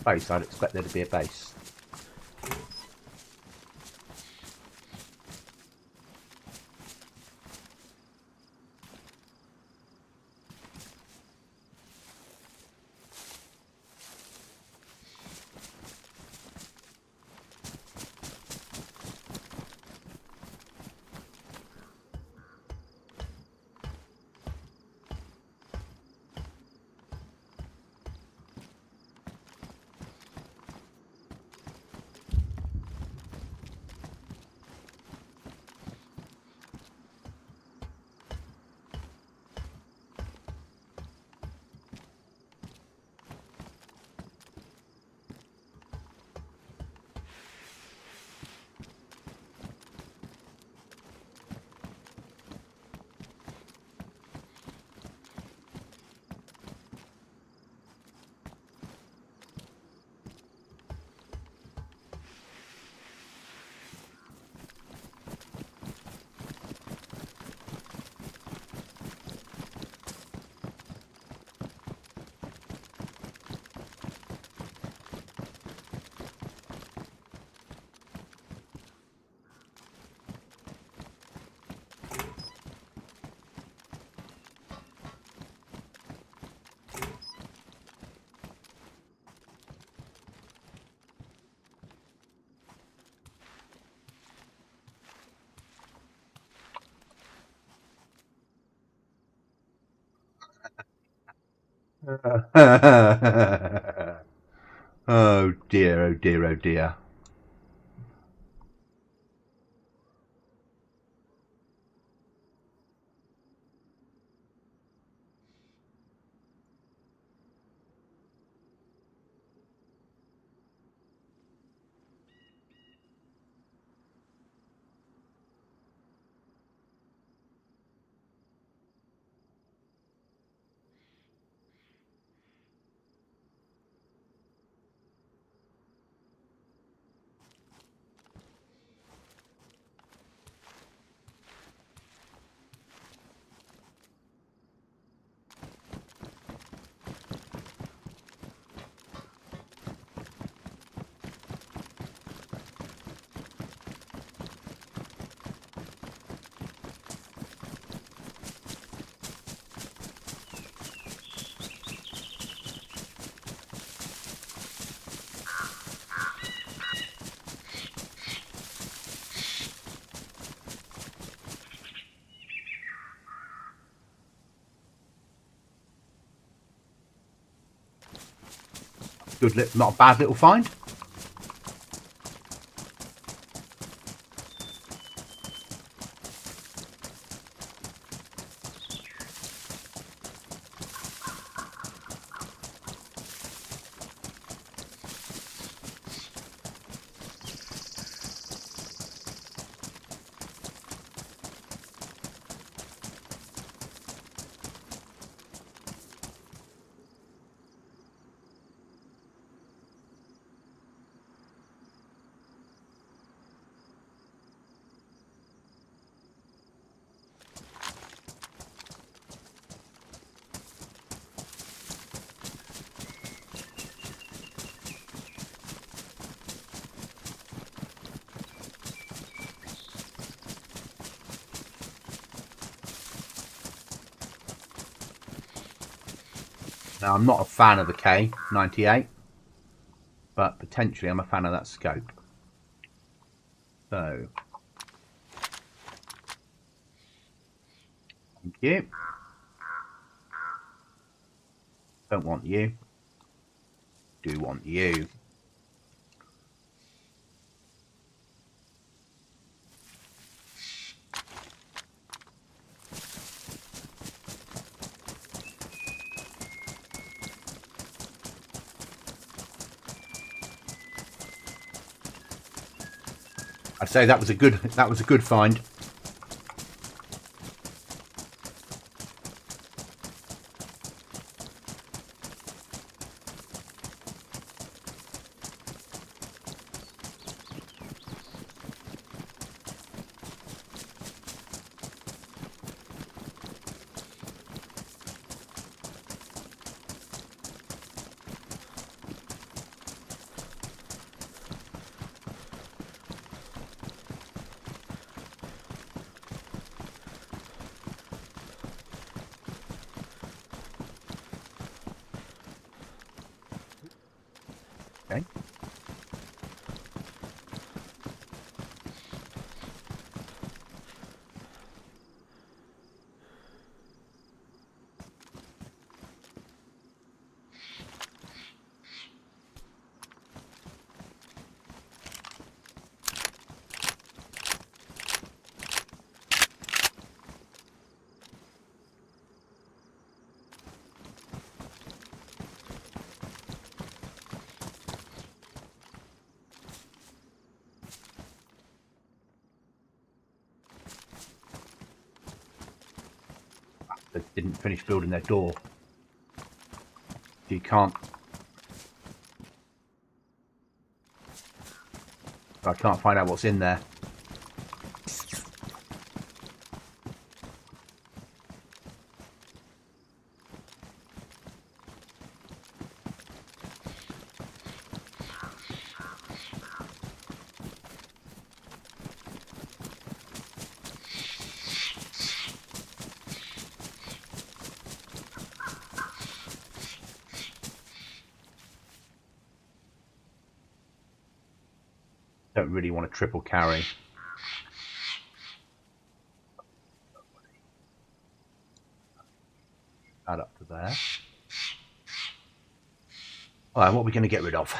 A: Base, I'd expect there to be a base. Oh dear, oh dear, oh dear. Good, not a bad little find. Now, I'm not a fan of the K98, but potentially I'm a fan of that scope. So, thank you. Don't want you. Do want you. I say that was a good find. Okay. They didn't finish building their door. You can't. I can't find out what's in there. Don't really want to triple carry. Add up to there. Alright, what are we going to get rid of?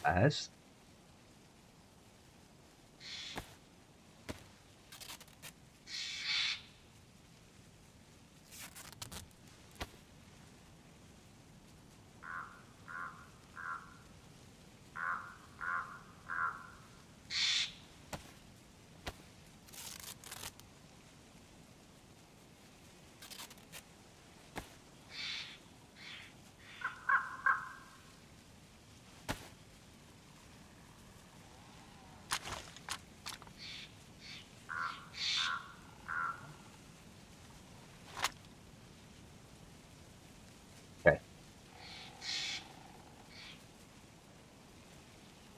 A: As okay.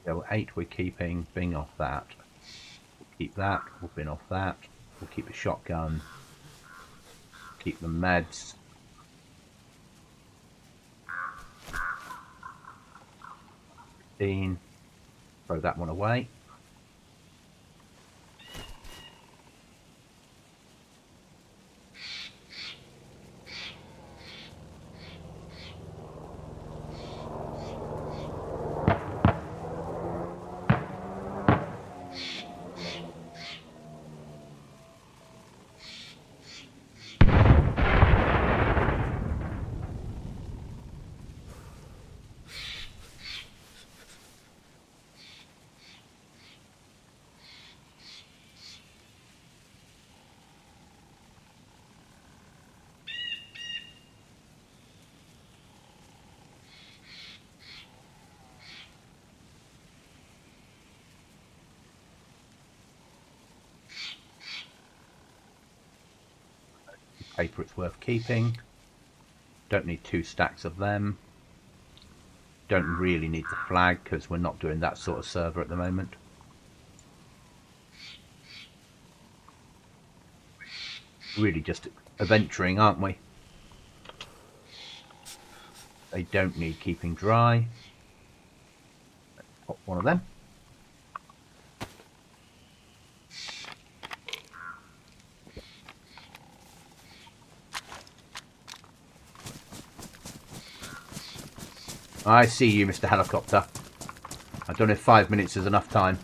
A: So 8 we're keeping, bin off that. We'll keep that, we'll bin off that. We'll keep the shotgun. Keep the meds. Throw that one away. Paper it's worth keeping. Don't need 2 stacks of them. Don't really need the flag because we're not doing that sort of server at the moment. Really just adventuring, aren't we? They don't need keeping dry. Pop one of them. I see you, Mr. Helicopter. I don't know if 5 minutes is enough time.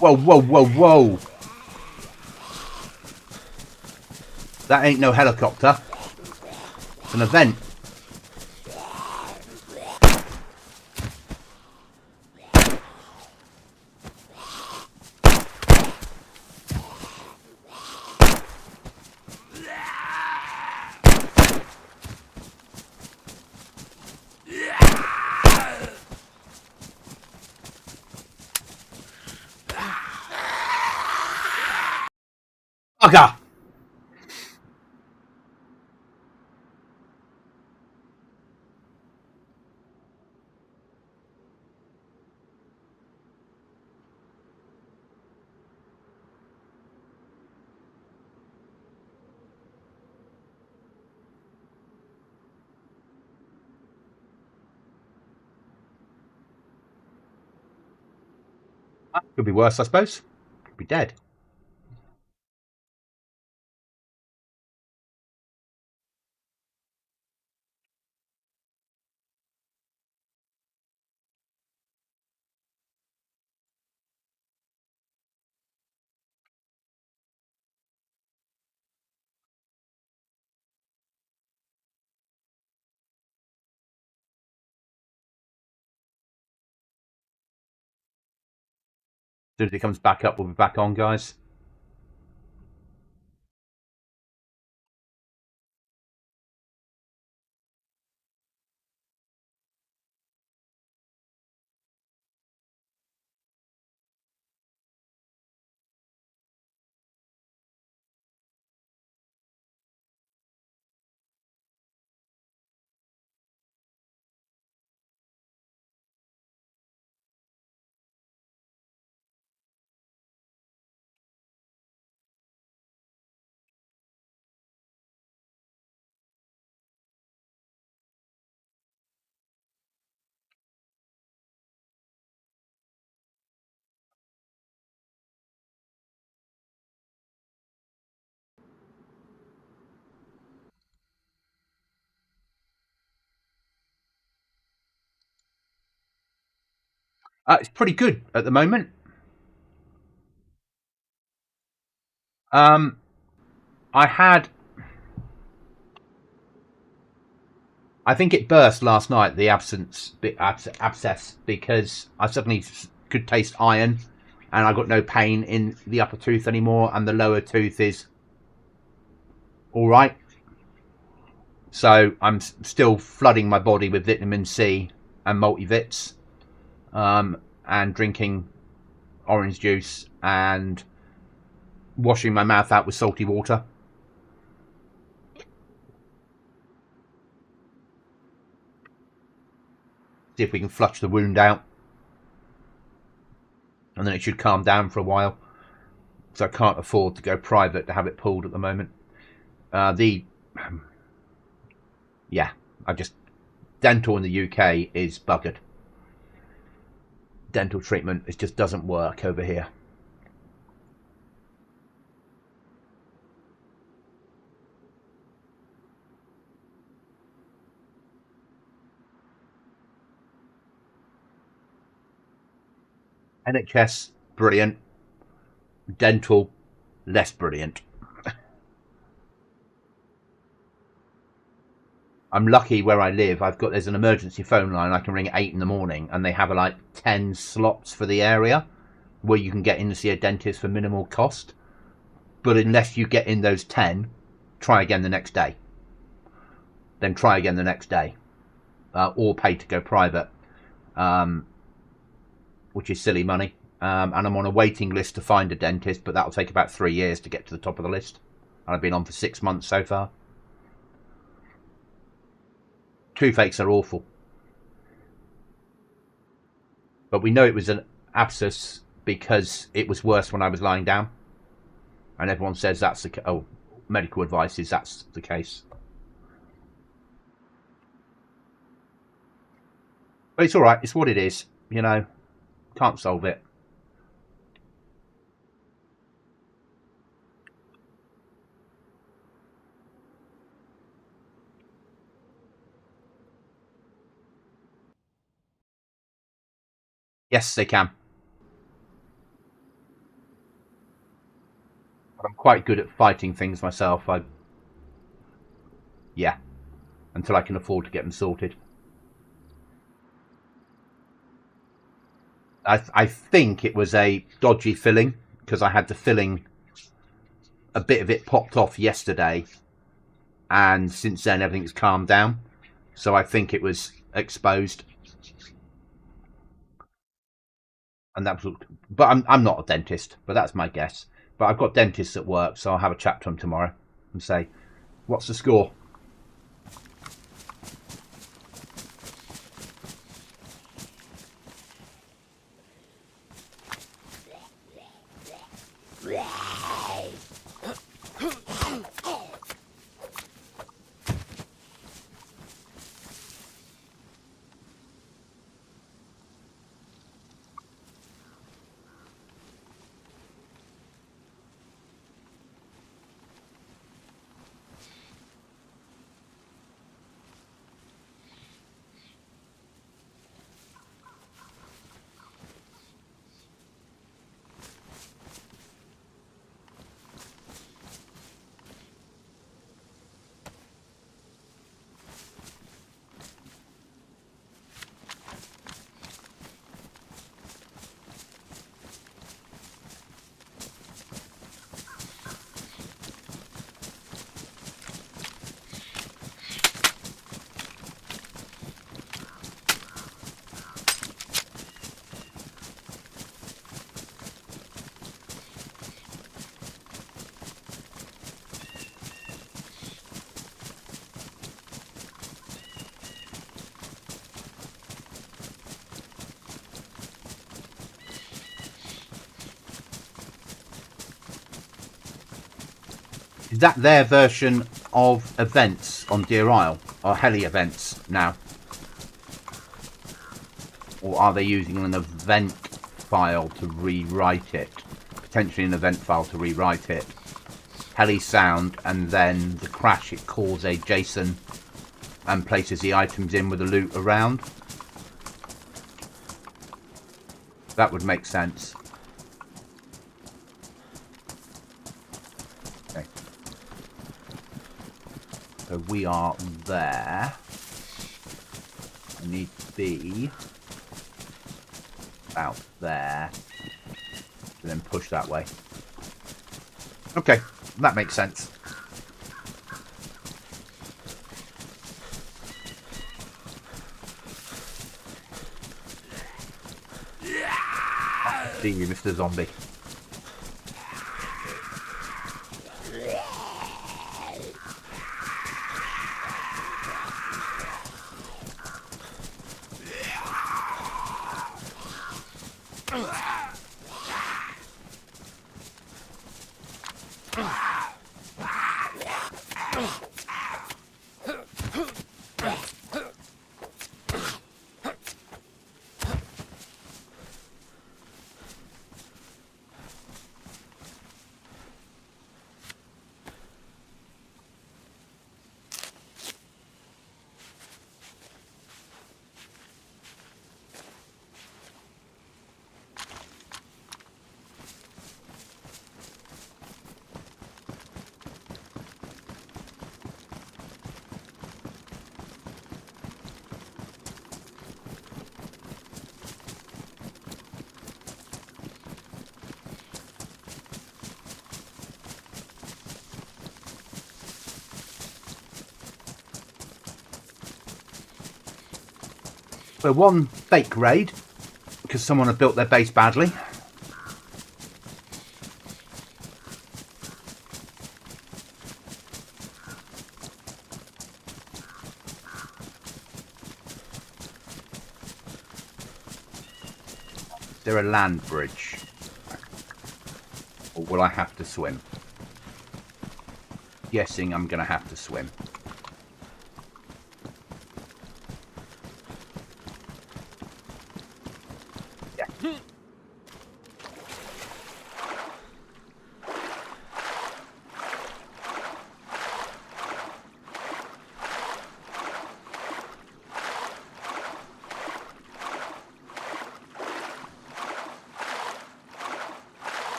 A: Whoa, whoa, whoa, whoa! That ain't no helicopter. It's an event. Bugger! Could be worse, I suppose. Could be dead. soon as it comes back up, we'll be back on, guys. It's pretty good at the moment. I think it burst last night, the abscess, because I suddenly could taste iron, and I got no pain in the upper tooth anymore, and the lower tooth is all right. So I'm still flooding my body with vitamin C and multivits, and drinking orange juice and washing my mouth out with salty water. See if we can flush the wound out, and then it should calm down for a while. So I can't afford to go private to have it pulled at the moment. Yeah, dental in the UK is buggered. Dental treatment, it just doesn't work over here. NHS, brilliant. Dental, less brilliant. I'm lucky where I live. There's an emergency phone line. I can ring at 8 in the morning, and they have like 10 slots for the area where you can get in to see a dentist for minimal cost. But unless you get in those 10, try again the next day. Then try again the next day, or pay to go private, which is silly money. And I'm on a waiting list to find a dentist, but that'll take about 3 years to get to the top of the list. And I've been on for 6 months so far. Toothaches are awful. But we know it was an abscess because it was worse when I was lying down. And everyone says that's medical advice is that's the case. But it's alright, it's what it is, you know. Can't solve it. Yes, they can. But I'm quite good at fighting things myself. Yeah, until I can afford to get them sorted. I think it was a dodgy filling, because I had the filling, a bit of it popped off yesterday, and since then everything's calmed down. So I think it was exposed. And that was, but I'm not a dentist, but that's my guess. But I've got dentists at work, so I'll have a chat to them tomorrow and say, what's the score? Is that their version of events on Deerisle? Or heli events now? Or are they using an event file to rewrite it? Potentially an event file to rewrite it. Heli sound, and then the crash, it calls a JSON and places the items in with the loot around. That would make sense. Okay. So we are there. I need to be about there. And then push that way. Okay, that makes sense. See you, Mr. Zombie. So one fake raid, because someone had built their base badly. Is there a land bridge? Or will I have to swim? Guessing I'm going to have to swim.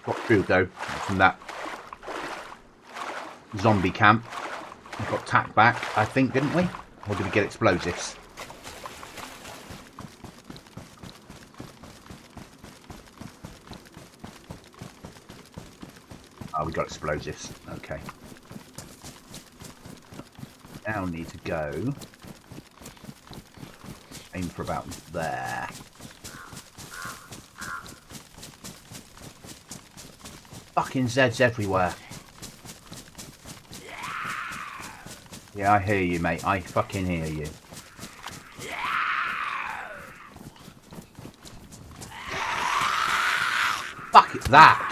A: Got through though from that zombie camp. We got tacked back, I think, didn't we? Or did we get explosives? Oh, we got explosives. Okay. Now need to go aim for about there. Fucking Zeds everywhere. Yeah, I hear you, mate. I fucking hear you. Fuck it's that.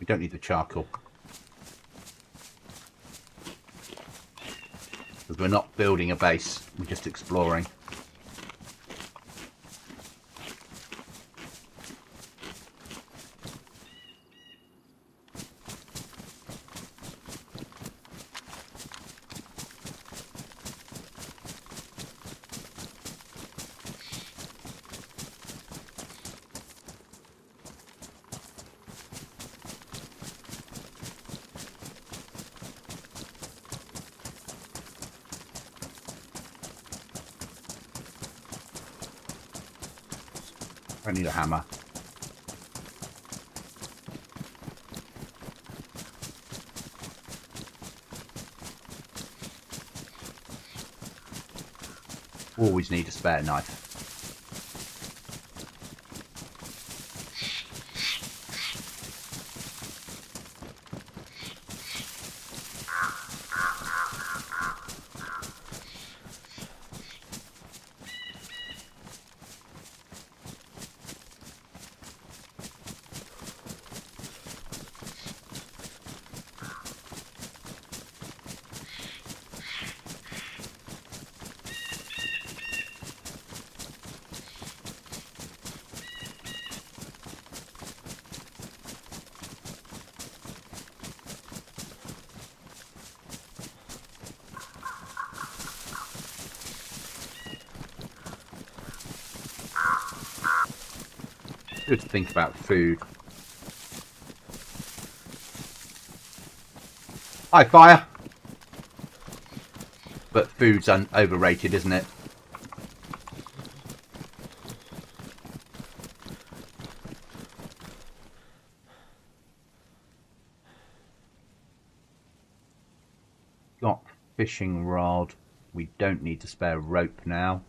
A: don't need the charcoal. Because we're not building a base, we're just exploring. I need a hammer. Always need a spare knife. Good to think about food. Hi, fire! But food's overrated, isn't it? Got fishing rod. We don't need to spare rope now.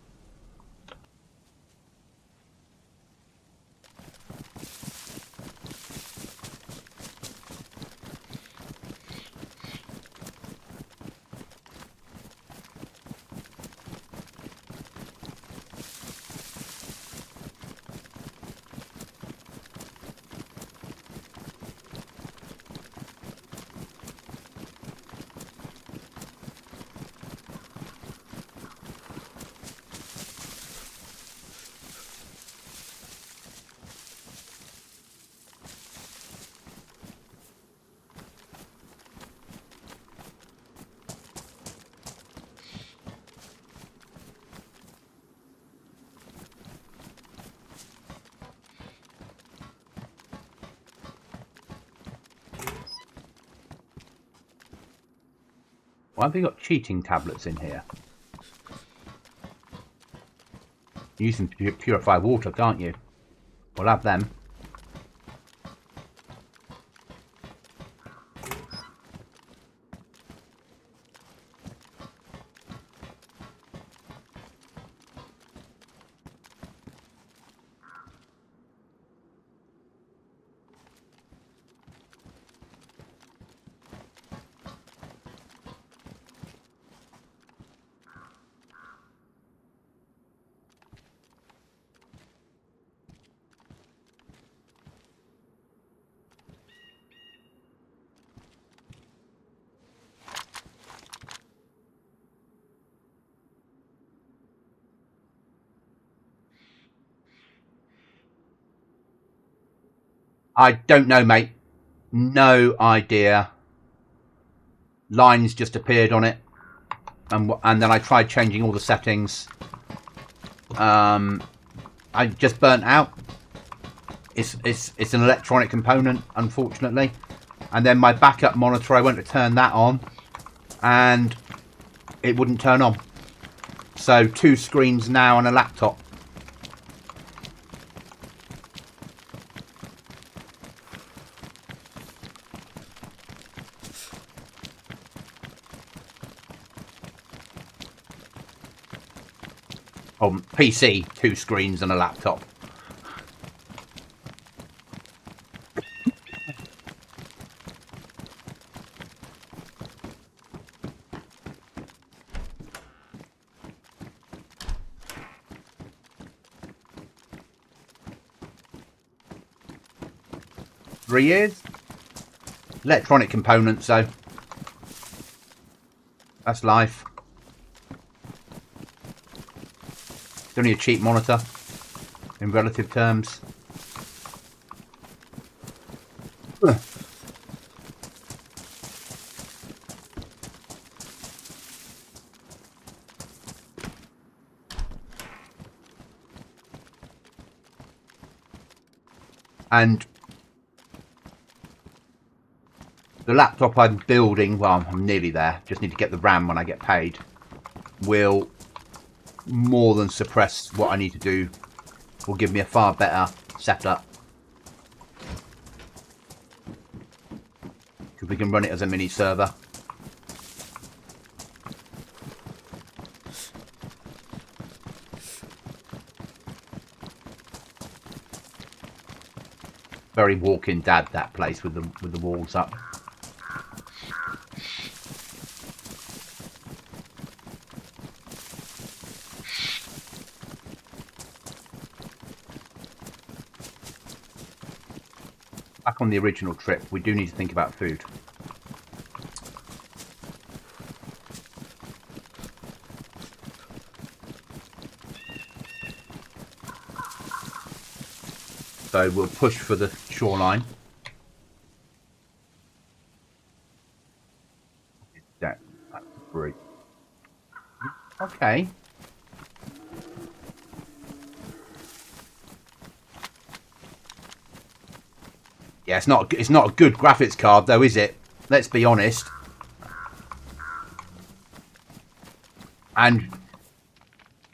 A: Why have they got cheating tablets in here? You can purify water, can't you? We'll have them. I don't know, mate. No idea. Lines just appeared on it. And then I tried changing all the settings. I just burnt out. It's an electronic component, unfortunately. And then my backup monitor, I went to turn that on. And it wouldn't turn on. So 2 screens now on a laptop. Oh, PC, 2 screens and a laptop. Three years? Electronic components, though. That's life. It's only a cheap monitor in relative terms. And the laptop I'm building, well, I'm nearly there, just need to get the RAM when I get paid, will more than suppress what I need to do, will give me a far better setup. Because we can run it as a mini server. Very Walking Dead, that place with the walls up. Back on the original trip, we do need to think about food. So we'll push for the shoreline. That's great. Okay. Yeah, it's not a good graphics card though, is it? Let's be honest. And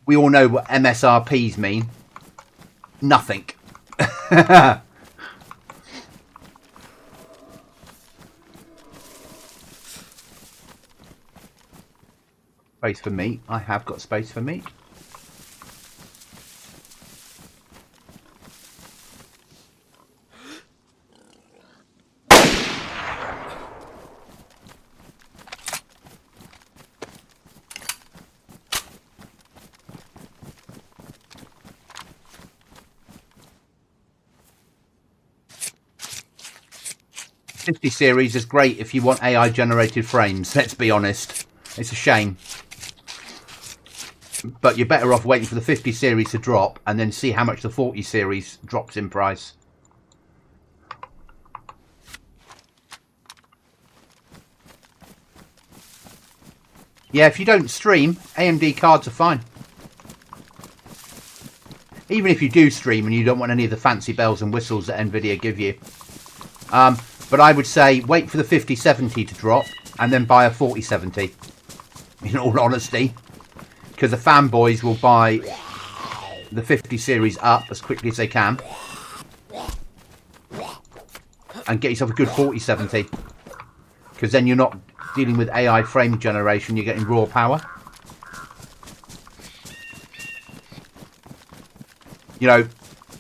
A: we all know what MSRPs mean. Nothing. Space for meat. I have got space for meat. '50 series is great if you want AI generated frames, let's be honest. It's a shame. But you're better off waiting for the 50 series to drop and then see how much the 40 series drops in price. Yeah, if you don't stream, AMD cards are fine. Even if you do stream and you don't want any of the fancy bells and whistles that Nvidia give you. But I would say wait for the 5070 to drop and then buy a 4070. In all honesty. Because the fanboys will buy the 50 series up as quickly as they can. And get yourself a good 4070. Because then you're not dealing with AI frame generation, you're getting raw power. You know,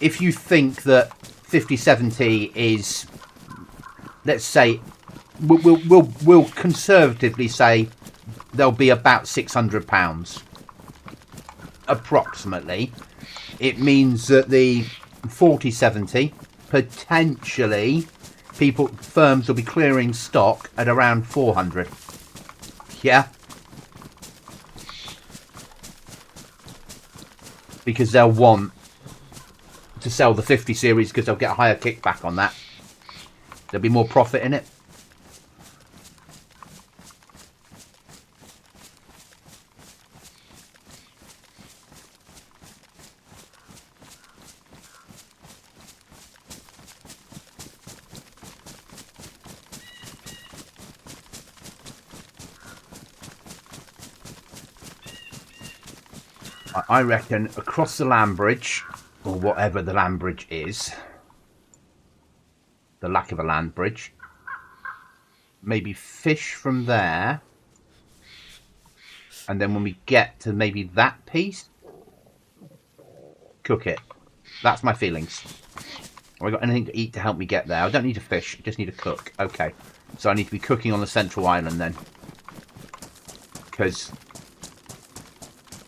A: if you think that 5070 is, let's say, we'll conservatively say there'll be about £600 approximately. It means that the 4070 potentially firms will be clearing stock at around 400. Yeah, because they'll want to sell the 50 series because they'll get a higher kickback on that. There'll be more profit in it. I reckon across the land bridge, or whatever the land bridge is, the lack of a land bridge, maybe fish from there, and then when we get to maybe that piece, cook it. That's my feelings. Have I got anything to eat to help me get there? I don't need to fish, I just need to cook. Okay, so I need to be cooking on the central island then, because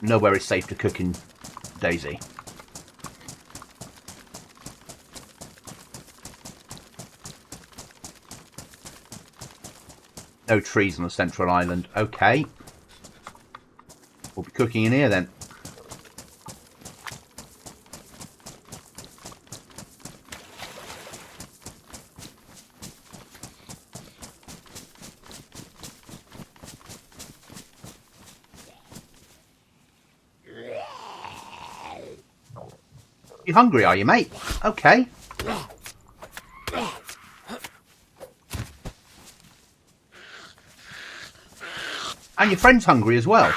A: nowhere is safe to cook in DayZ. No trees on the central island. Okay. We'll be cooking in here then. You hungry, are you, mate? Okay. And your friend's hungry as well.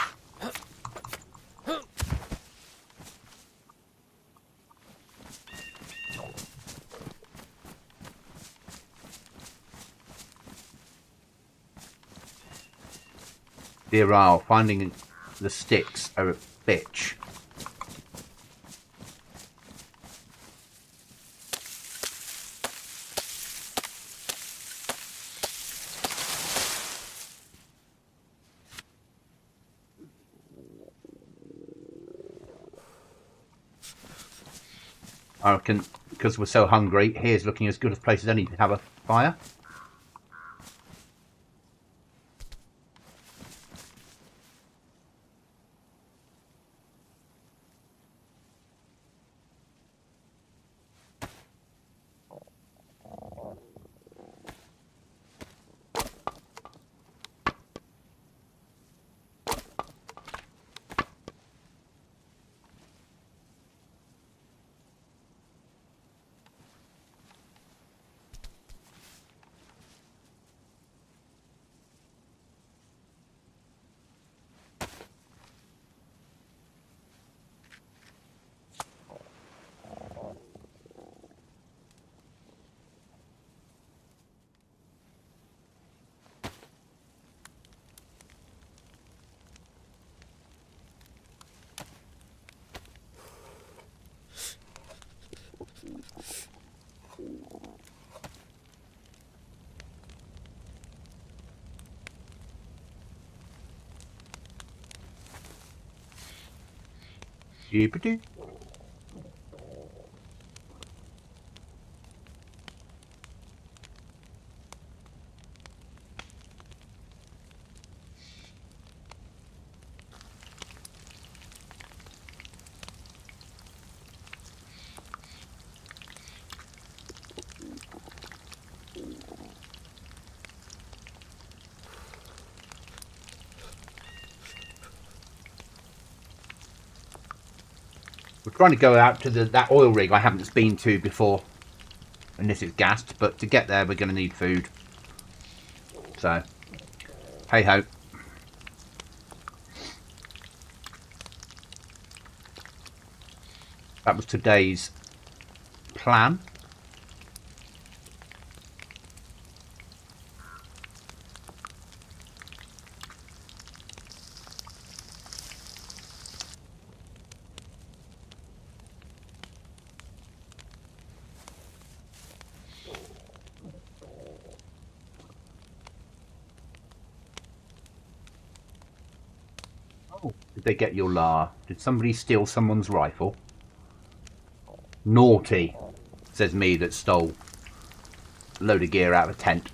A: Deerisle, finding the sticks are a bitch. I reckon because we're so hungry, here's looking as good a place as any to have a fire. Jeepity. We're trying to go out to that oil rig I haven't been to before. And this is gassed, but to get there we're going to need food. So, hey ho. That was today's plan. Oh, did they get your lar? Did somebody steal someone's rifle? Naughty, says me that stole a load of gear out of a tent.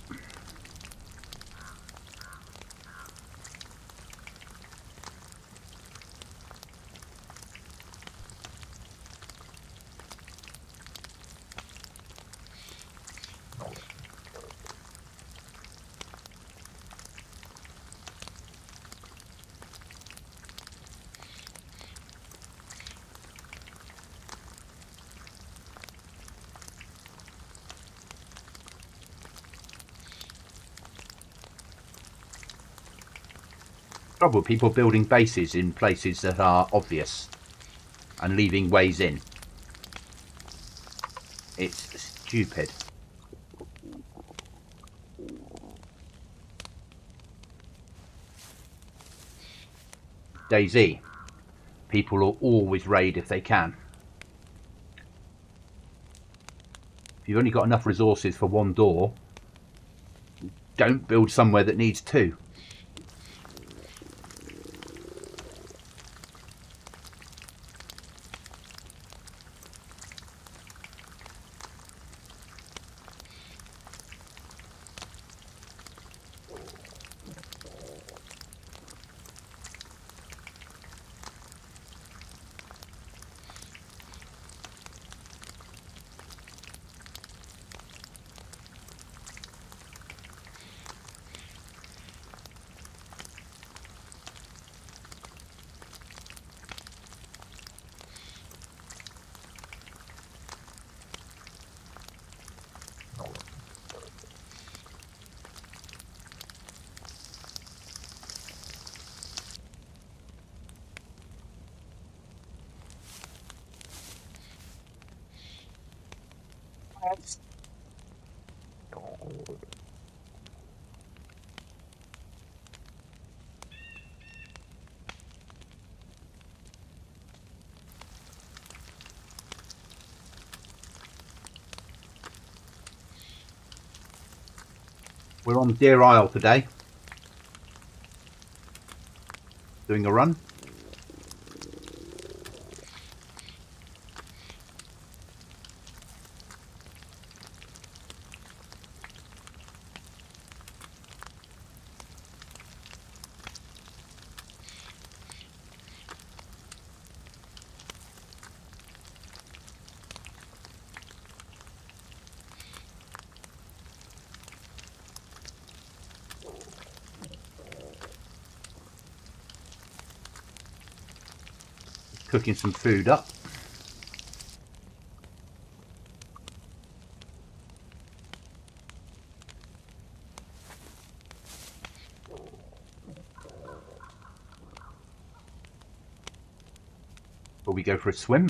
A: Trouble with people building bases in places that are obvious and leaving ways in. It's stupid. DayZ. People will always raid if they can. If you've only got enough resources for one door, don't build somewhere that needs two. We're on Deerisle today, doing a run. Cooking some food up. Will we go for a swim?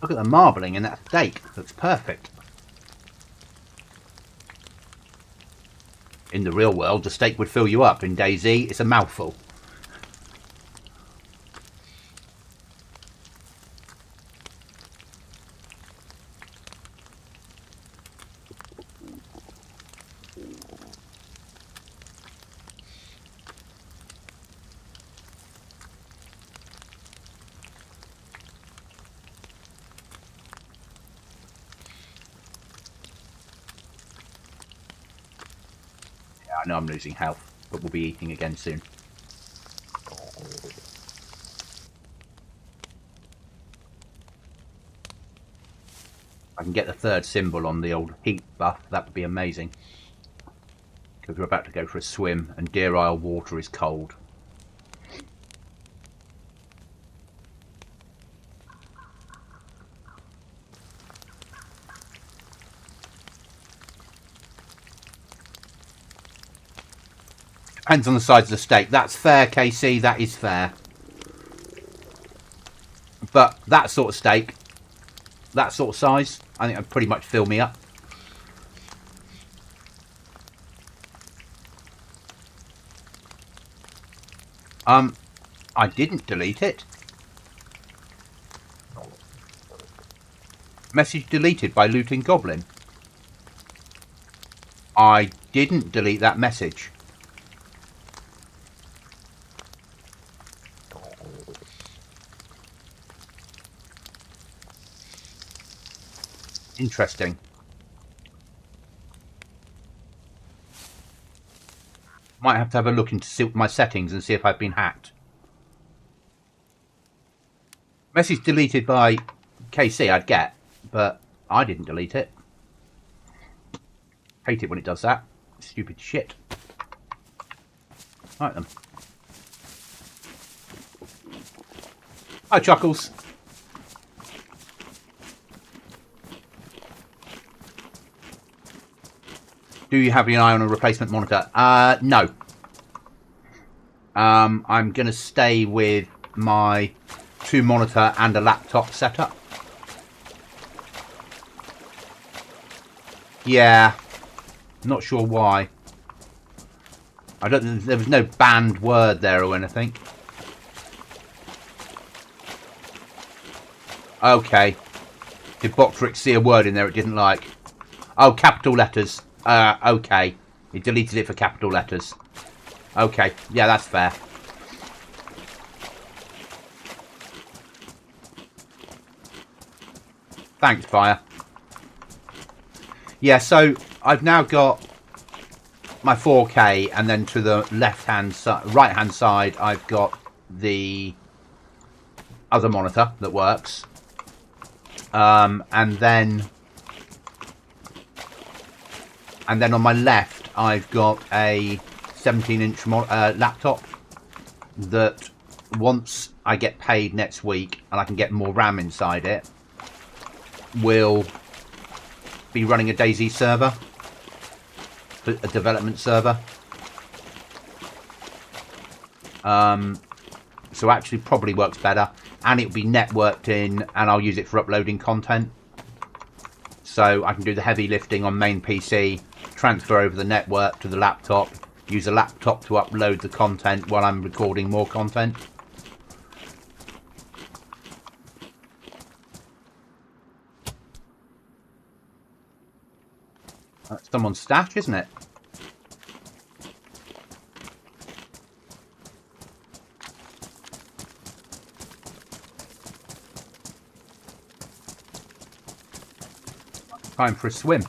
A: Look at the marbling in that steak. Looks perfect. In the real world, the steak would fill you up. In DayZ, it's a mouthful. I know I'm losing health, but we'll be eating again soon. I can get the third symbol on the old heat buff, that would be amazing. Because we're about to go for a swim and Deerisle water is cold. Depends on the size of the steak. That's fair, KC, that is fair. But that sort of steak, that sort of size, I think it'd pretty much fill me up. I didn't delete it. Message deleted by looting Goblin. I didn't delete that message. Interesting. Might have to have a look into my settings and see if I've been hacked. Message deleted by KC I'd get, but I didn't delete it. Hate it when it does that. Stupid shit. Right then. Hi, Chuckles. Do you have your eye on a replacement monitor? No. I'm going to stay with my 2 monitor and a laptop setup. Yeah. Not sure why. I don't. There was no banned word there or anything. Okay. Did Boctrix see a word in there it didn't like? Oh, capital letters. Okay. He deleted it for capital letters. Okay. Yeah, that's fair. Thanks, Fire. Yeah, so I've now got my 4K, and then to the left-hand side, right-hand side, I've got the other monitor that works. And then on my left, I've got a 17-inch laptop that once I get paid next week and I can get more RAM inside it, will be running a DayZ server, a development server. So actually probably works better, and it'll be networked in, and I'll use it for uploading content. So I can do the heavy lifting on main PC, transfer over the network to the laptop, use a laptop to upload the content while I'm recording more content. That's someone's stash, isn't it? Time for a swim.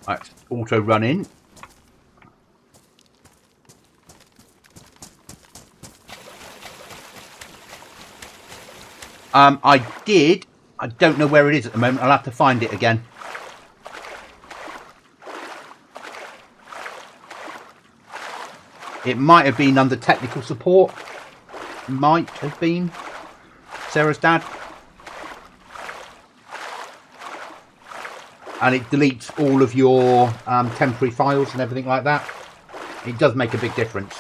A: Right, auto run in. I did. I don't know where it is at the moment. I'll have to find it again. It might have been under technical support. Might have been Sarah's dad. And it deletes all of your temporary files and everything like that. It does make a big difference.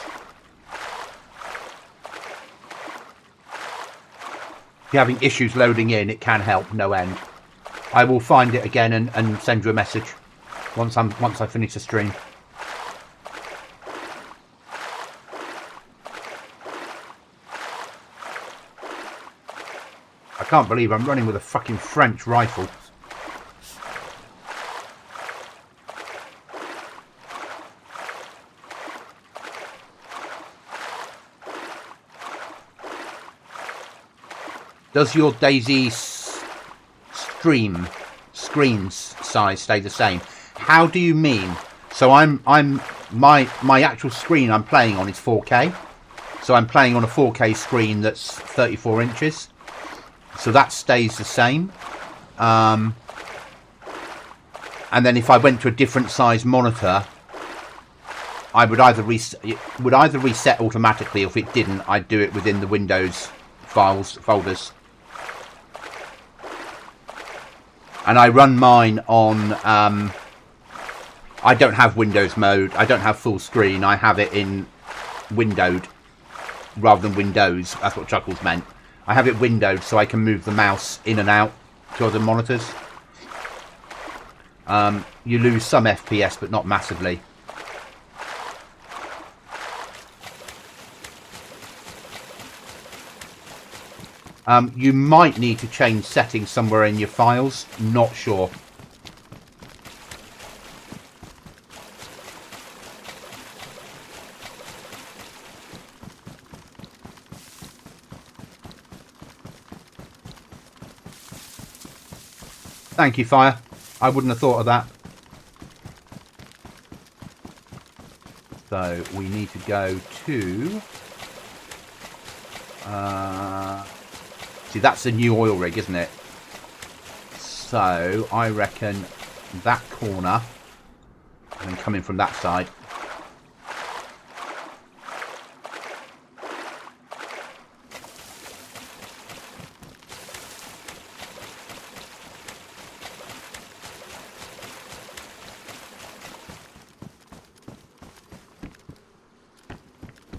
A: If you're having issues loading in, it can help no end. I will find it again and send you a message once I finish the stream. I can't believe I'm running with a fucking French rifle. Does your DayZ screen size stay the same? How do you mean? So my actual screen I'm playing on is 4K. So I'm playing on a 4K screen that's 34 inches. So that stays the same. And then if I went to a different size monitor, I would either reset automatically, or if it didn't, I'd do it within the Windows folders. And I run mine on, I don't have Windows mode, I don't have full screen, I have it in windowed rather than Windows. That's what Chuckles meant. I have it windowed so I can move the mouse in and out to other monitors. You lose some FPS, but not massively. You might need to change settings somewhere in your files. Not sure. Thank you, Fire. I wouldn't have thought of that. So we need to go to... see, that's a new oil rig, isn't it? So I reckon that corner, and then coming from that side.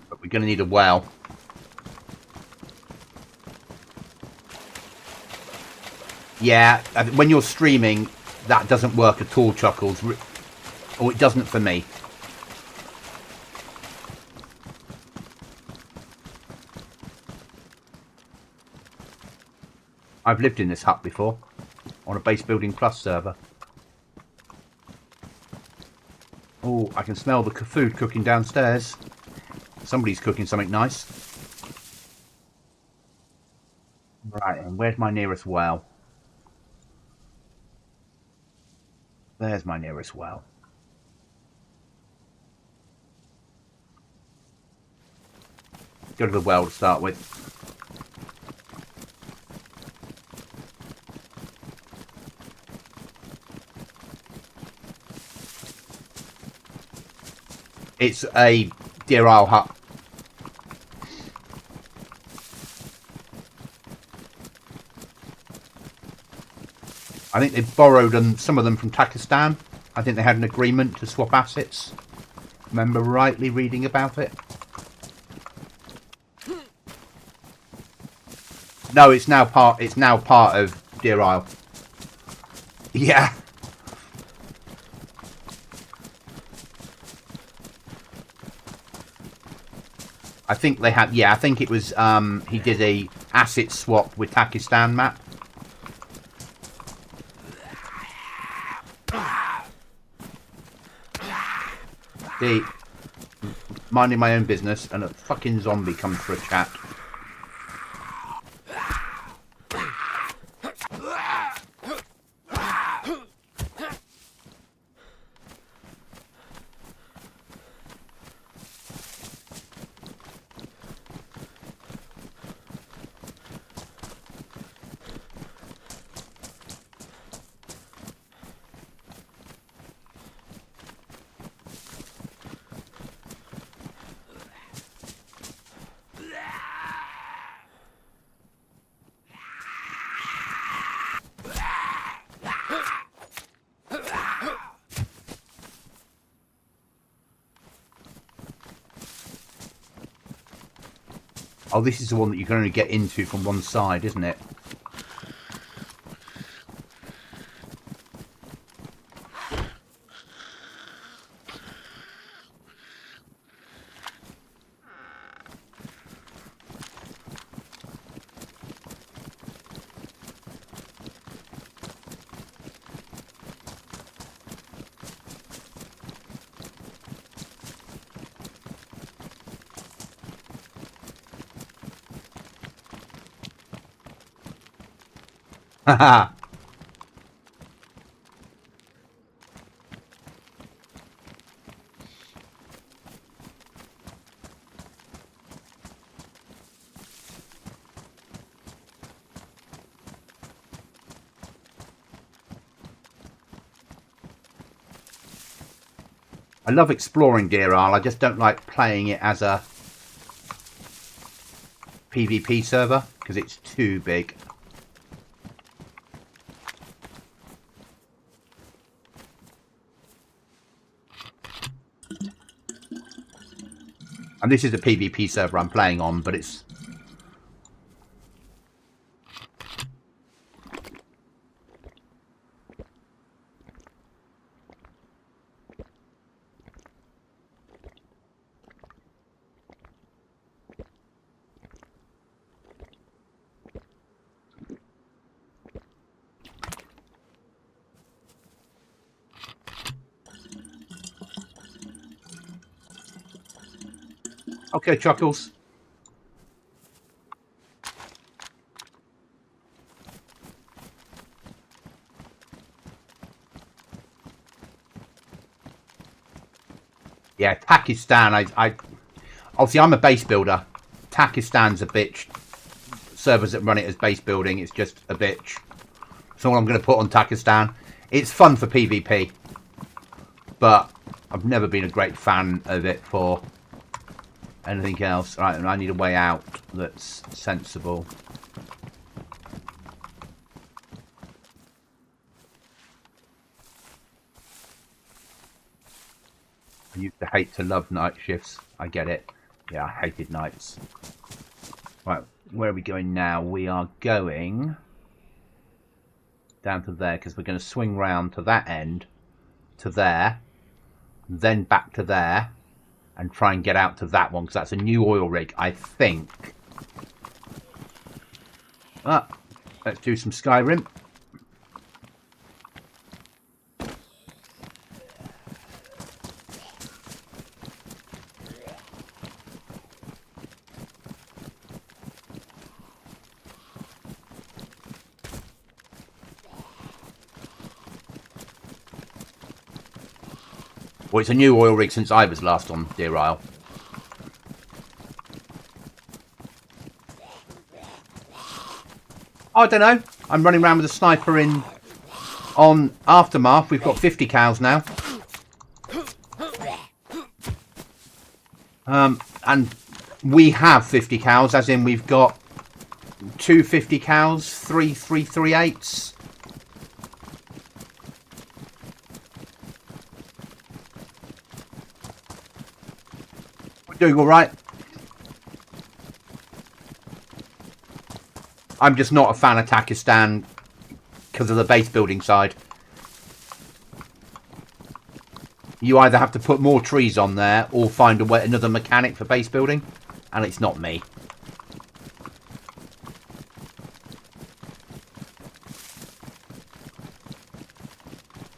A: But we're going to need a well. Yeah, when you're streaming, that doesn't work at all, Chuckles. Or it doesn't for me. I've lived in this hut before, on a Base Building Plus server. Oh, I can smell the food cooking downstairs. Somebody's cooking something nice. Right, and where's my nearest well? There's my nearest well. Go to the well to start with. It's a Deerisle hut. I think they borrowed some of them from Pakistan. I think they had an agreement to swap assets. Remember rightly reading about it? No, it's now part of Deerisle. Yeah. I think they had, yeah, I think it was, he did a asset swap with Pakistan map. Minding my own business and a fucking zombie comes for a chat. Oh, this is the one that you can only get into from one side, isn't it? Haha. I love exploring Deerisle. I just don't like playing it as a PvP server because it's too big. And this is a PvP server I'm playing on, but it's... Okay, Chuckles. Yeah, Pakistan, I obviously I'm a base builder. Pakistan's a bitch. Servers that run it as base building, it's just a bitch. That's all I'm going to put on Pakistan. It's fun for PvP, but I've never been a great fan of it for anything else. Right, and I need a way out that's sensible. I used to hate to love night shifts. I get it. Yeah, I hated nights. Right, where are we going now? We are going down to there because we're going to swing round to that end, to there, then back to there, and try and get out to that one because that's a new oil rig, I think. Ah, let's do some Skyrim. Well, it's a new oil rig since I was last on Deerisle. I don't know. I'm running around with a sniper on Aftermath. We've got 50 cows now. And we have 50 cows, as in we've got 2 50 cows, 3 338s. Doing all right. I'm just not a fan of Takistan because of the base building side. You either have to put more trees on there or find a way, another mechanic for base building, and it's not me.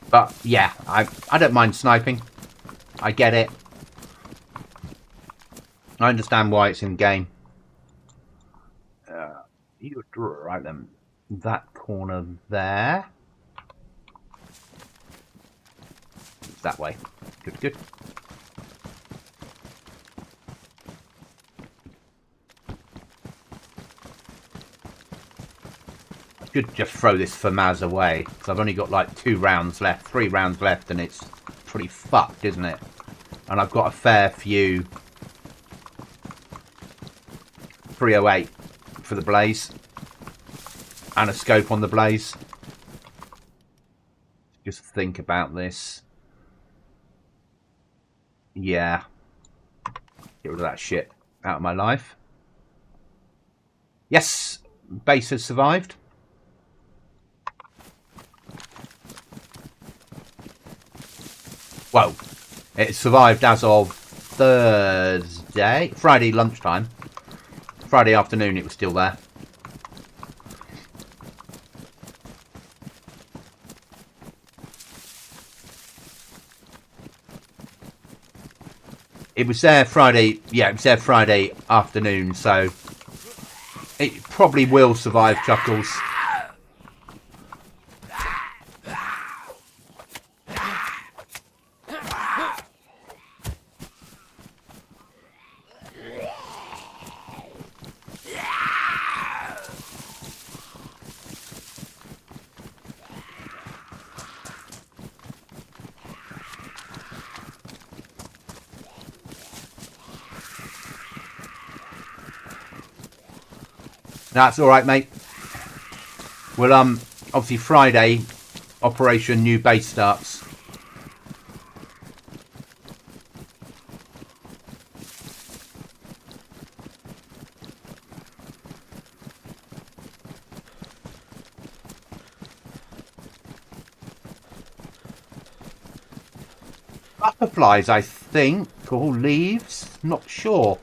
A: But yeah, I don't mind sniping. I get it. I understand why it's in game. You right then. That corner there. That way. Good, good. I should just throw this FAMAS away, because I've only got like 2 rounds left, 3 rounds left, and it's pretty fucked, isn't it? And I've got a fair few 308 for the blaze and a scope on the blaze. Just think about this. Yeah. Get rid of that shit out of my life. Yes, base has survived. Well, it survived as of Friday lunchtime. Friday afternoon it was still there. It was there Friday, yeah, it was there Friday afternoon, so it probably will survive, Chuckles. That's all right, mate. Well, obviously Friday, Operation New Base starts. Butterflies, I think, or leaves. Not sure.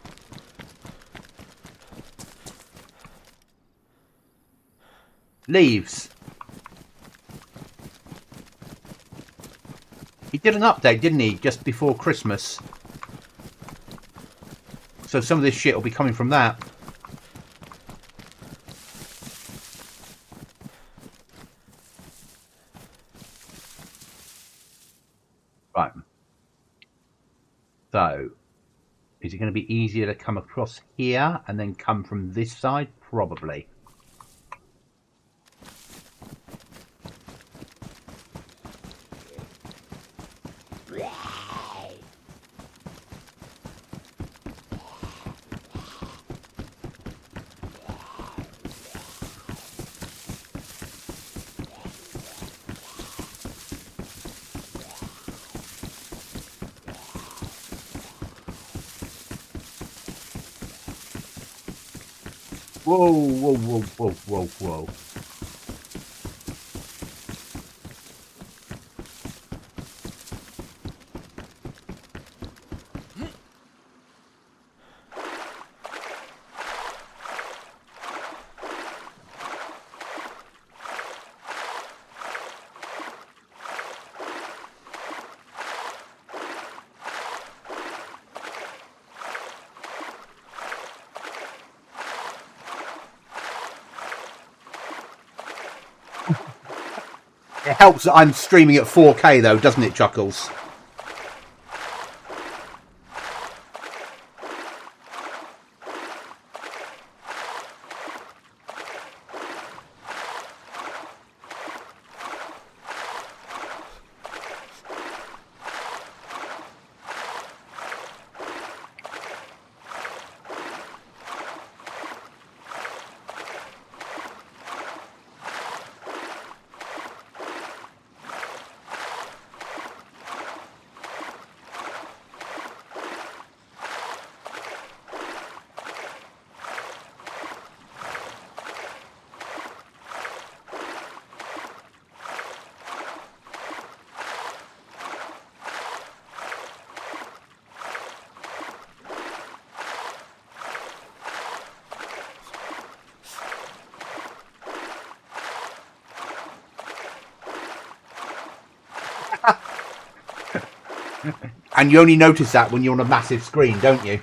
A: Leaves. He did an update, didn't he, just before Christmas? So some of this shit will be coming from that. Right. So, is it going to be easier to come across here and then come from this side? Probably. Whoa, whoa, whoa, whoa, whoa, whoa. It helps that I'm streaming at 4K though, doesn't it, Chuckles? And you only notice that when you're on a massive screen, don't you?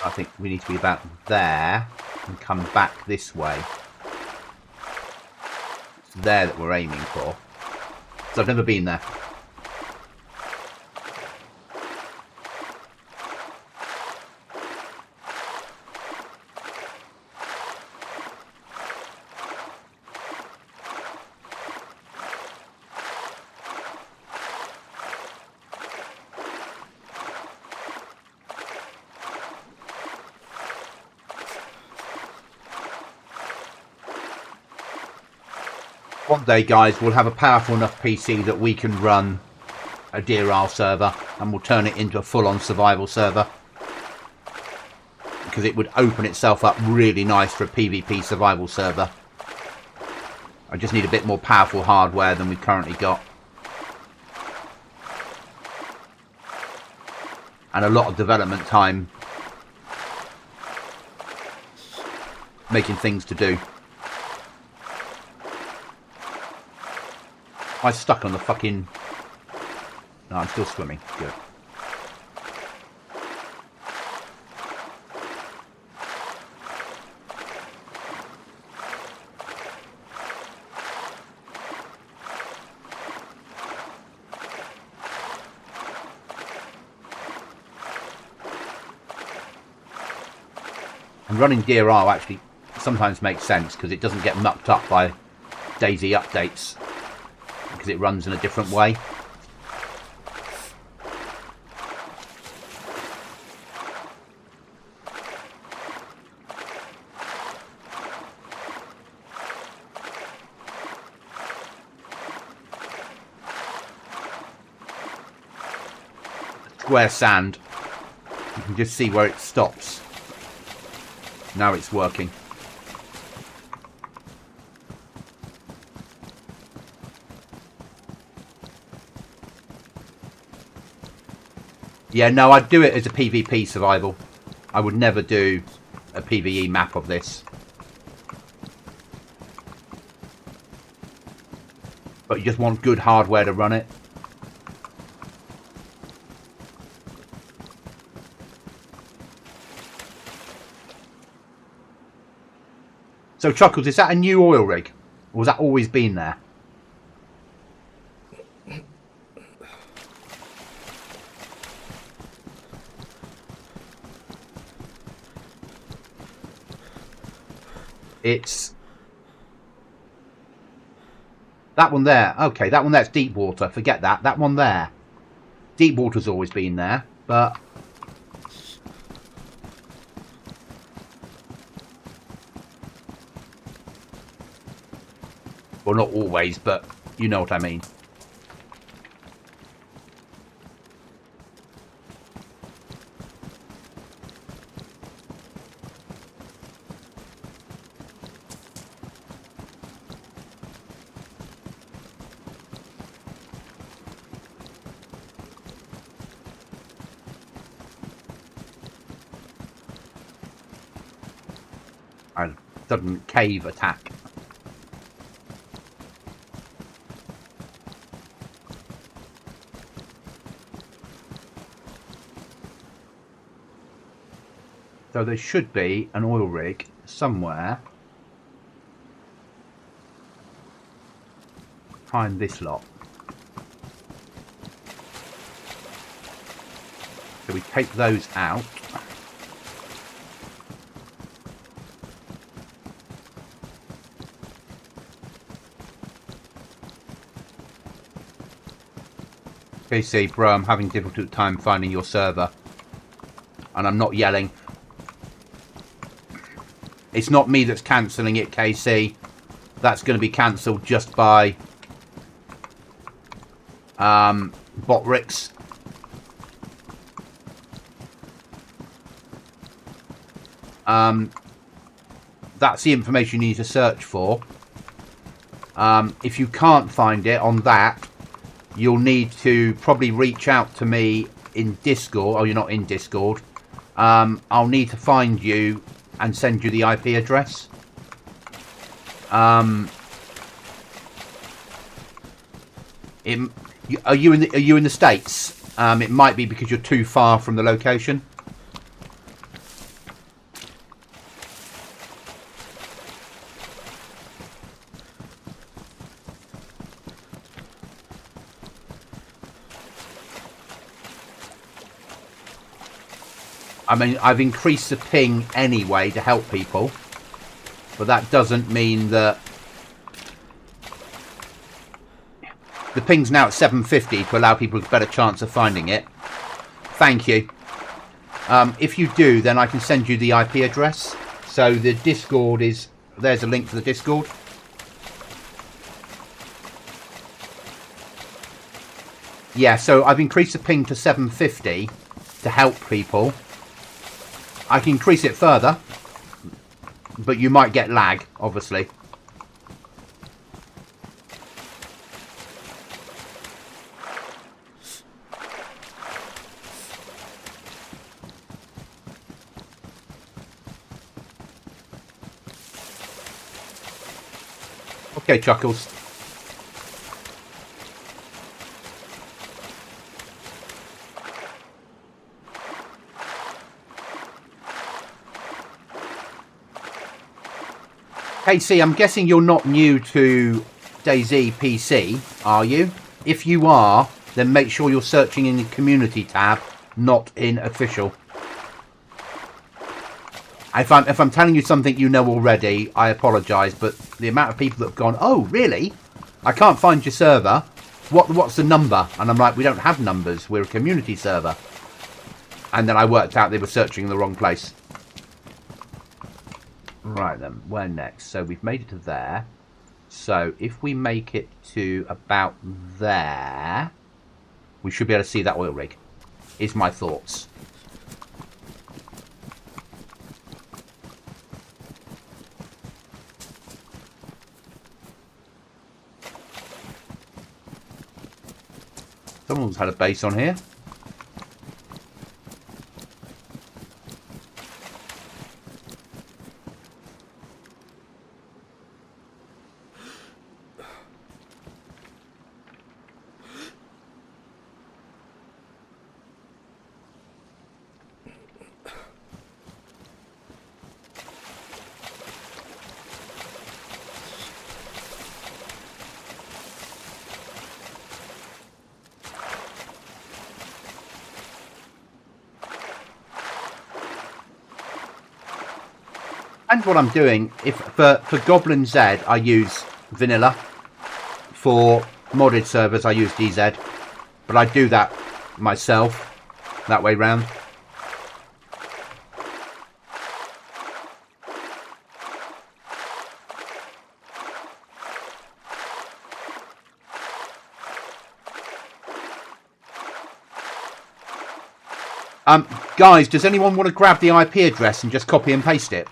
A: I think we need to be about there and come back this way. It's there that we're aiming for. So I've never been there. One day, guys, we'll have a powerful enough PC that we can run a Deerisle server, and we'll turn it into a full-on survival server, because it would open itself up really nice for a PvP survival server. I just need a bit more powerful hardware than we've currently got, and a lot of development time making things to do. I'm stuck on the fucking... No, I'm still swimming. Good. And running Deerisle actually sometimes makes sense because it doesn't get mucked up by DayZ updates, because it runs in a different way. Square sand, you can just see where it stops. Now it's working. Yeah, no, I'd do it as a PvP survival. I would never do a PvE map of this. But you just want good hardware to run it. So, Chuckles, is that a new oil rig? Or has that always been there? It's that one there. Okay, that one there's deep water. Forget that. That one there. Deep water's always been there, but well, not always, but you know what I mean. A sudden cave attack. So there should be an oil rig somewhere behind this lot. So we take those out. KC, bro, I'm having difficult time finding your server. And I'm not yelling. It's not me that's cancelling it, KC. That's going to be cancelled just by Botrix. That's the information you need to search for. If you can't find it on that, you'll need to probably reach out to me in Discord. Oh, you're not in Discord. I'll need to find you and send you the IP address. Are you in the States? It might be because you're too far from the location. I mean, I've increased the ping anyway to help people, but that doesn't mean that the ping's now at 750 to allow people a better chance of finding it. Thank you. If you do, then I can send you the IP address. So the Discord is... There's a link for the Discord. Yeah, so I've increased the ping to 750 to help people. I can increase it further, but you might get lag, obviously. Okay, Chuckles. KC, I'm guessing you're not new to DayZ PC, are you? If you are, then make sure you're searching in the community tab, not in official. If I'm telling you something you know already, I apologise, but the amount of people that have gone, oh, really? I can't find your server. What's the number? And I'm like, we don't have numbers. We're a community server. And then I worked out they were searching in the wrong place. Right then, where next? So we've made it to there. So if we make it to about there, we should be able to see that oil rig, is my thoughts. Someone's had a base on here. And what I'm doing, for GoblinZ, I use vanilla. For modded servers, I use DayZ. But I do that myself, that way round. Guys, does anyone want to grab the IP address and just copy and paste it?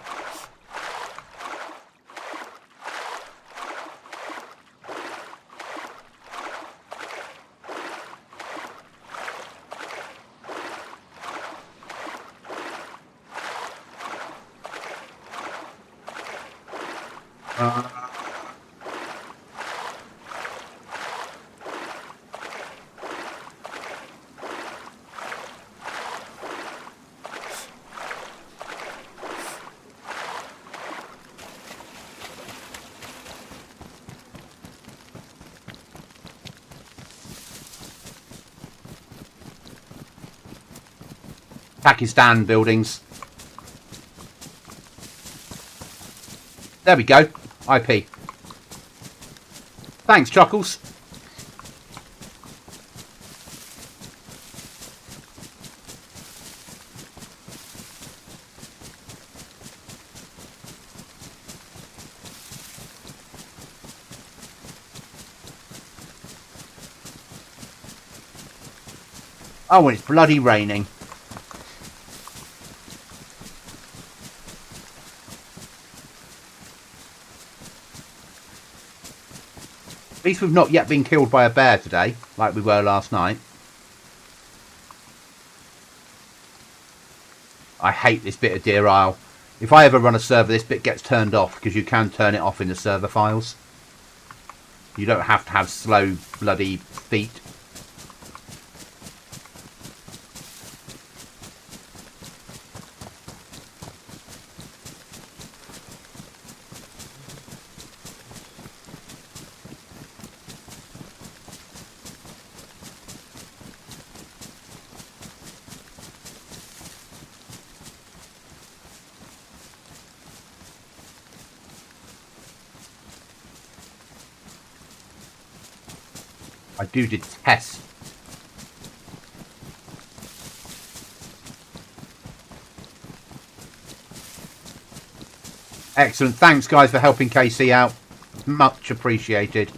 A: Pakistan buildings. There we go. IP. Thanks, Chuckles. Oh, and it's bloody raining. At least we've not yet been killed by a bear today, like we were last night. I hate this bit of Deerisle. If I ever run a server, this bit gets turned off, because you can turn it off in the server files. You don't have to have slow bloody feet. I do detest. Excellent. Thanks, guys, for helping KC out. Much appreciated.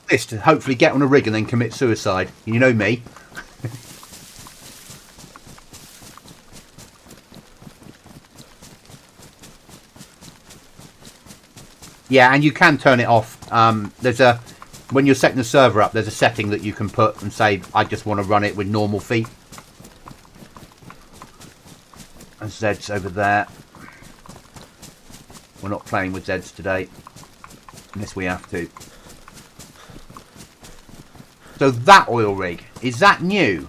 A: This to hopefully get on a rig and then commit suicide. You know me. Yeah, and you can turn it off. When you're setting the server up, there's a setting that you can put and say, I just want to run it with normal feet. And Zed's over there. We're not playing with Zeds today, unless we have to. So that oil rig, is that new?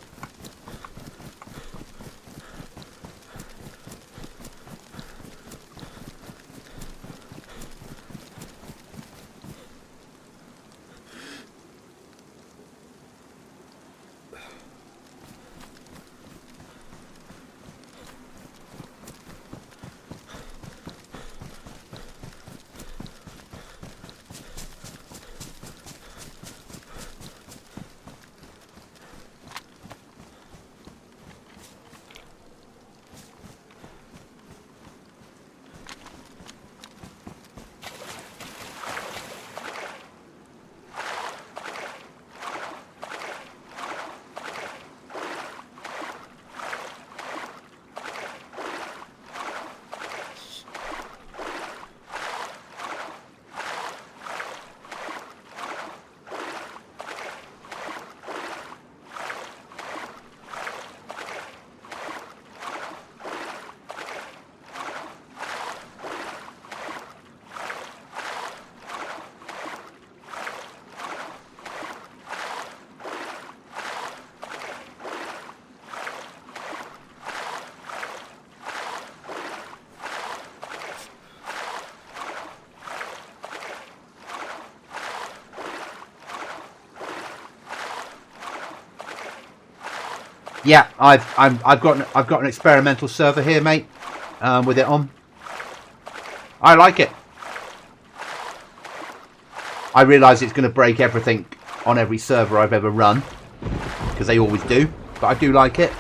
A: Yeah, I've got an experimental server here, mate, with it on. I like it. I realise it's going to break everything on every server I've ever run, because they always do, but I do like it.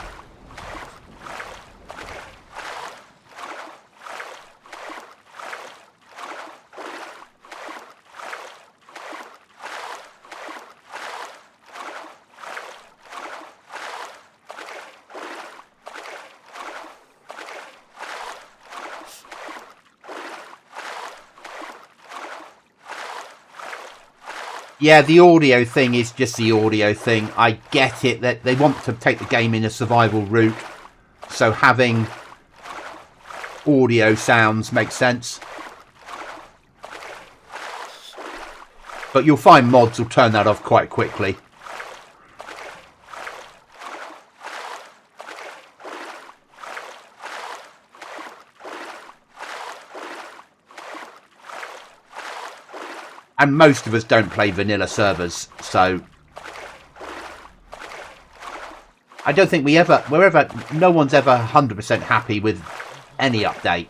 A: Yeah, the audio thing is just the audio thing. I get it that they want to take the game in a survival route, so having audio sounds makes sense. But you'll find mods will turn that off quite quickly. And most of us don't play vanilla servers, so I don't think no one's ever 100% happy with any update.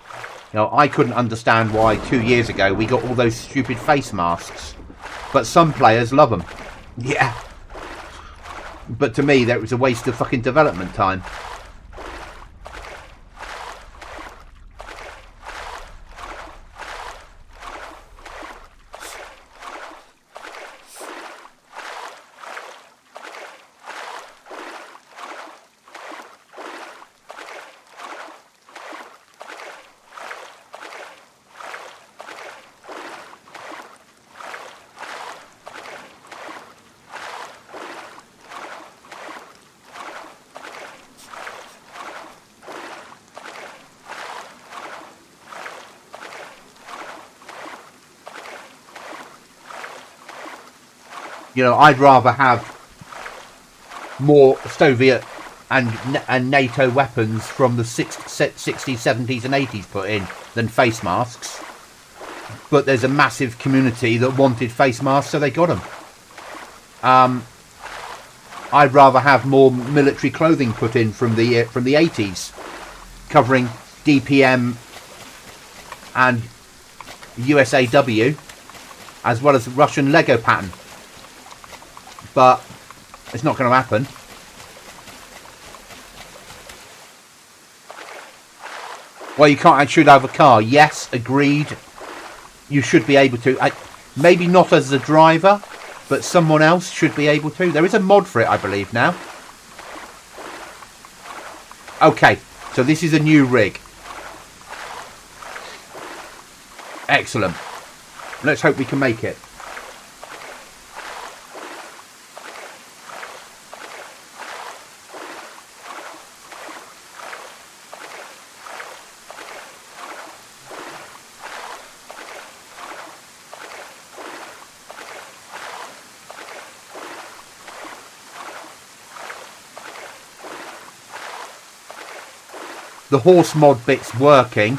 A: You know, I couldn't understand why 2 years ago we got all those stupid face masks, but some players love them. Yeah, but to me that was a waste of fucking development time. You know, I'd rather have more Soviet and NATO weapons from the 60s, 70s and 80s put in than face masks. But there's a massive community that wanted face masks, so they got them. I'd rather have more military clothing put in from the 80s, covering DPM and USAW, as well as the Russian Lego pattern. But it's not going to happen. Well, you can't shoot out of a car. Yes, agreed. You should be able to. Maybe not as a driver, but someone else should be able to. There is a mod for it, I believe, now. Okay, so this is a new rig. Excellent. Let's hope we can make it. The horse mod bit's working.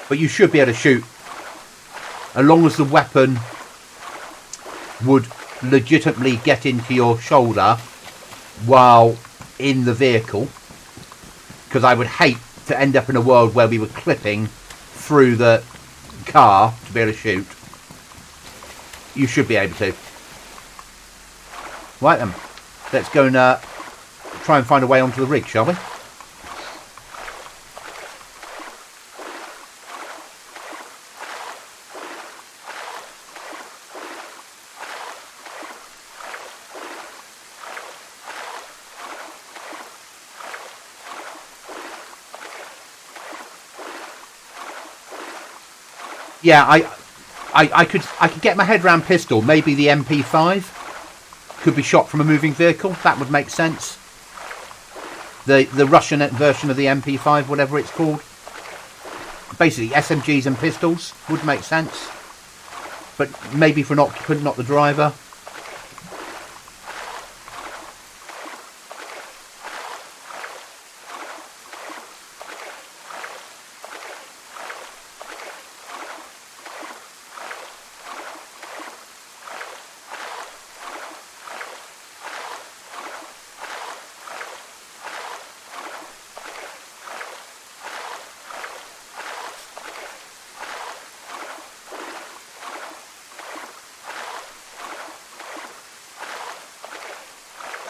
A: But you should be able to shoot, as long as the weapon would legitimately get into your shoulder while in the vehicle. Because I would hate to end up in a world where we were clipping through the car to be able to shoot. You should be able to. Right then, let's go and try and find a way onto the rig, shall we? Yeah, I could get my head around pistol. Maybe the MP5 could be shot from a moving vehicle. That would make sense. The Russian version of the MP5, whatever it's called. Basically, SMGs and pistols would make sense. But maybe for an occupant, not the driver.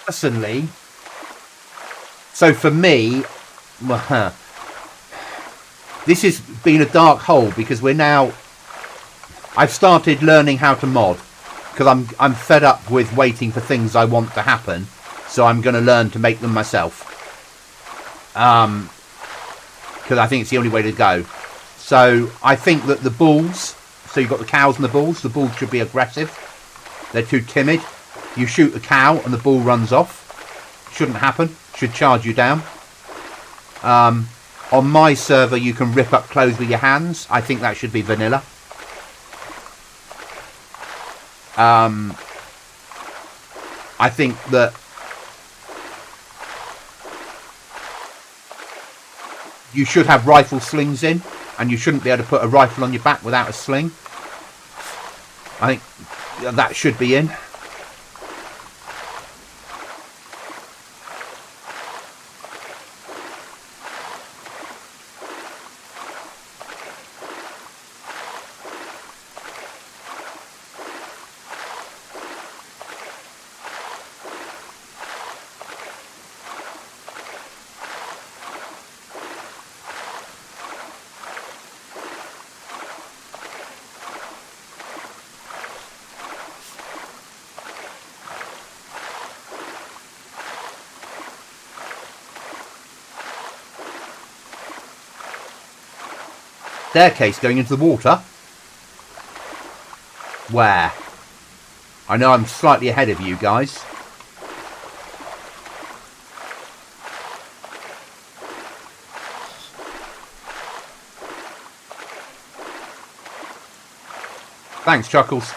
A: Personally, so for me, this has been a dark hole because I've started learning how to mod because I'm fed up with waiting for things I want to happen, so I'm going to learn to make them myself. Because I think it's the only way to go. So I think that the bulls, so you've got the cows and the bulls should be aggressive. They're too timid. You shoot a cow and the bull runs off. Shouldn't happen. Should charge you down. On my server, you can rip up clothes with your hands. I think that should be vanilla. I think that you should have rifle slings in, and you shouldn't be able to put a rifle on your back without a sling. I think that should be in. Staircase going into the water. Where? I know I'm slightly ahead of you guys. Thanks, Chuckles.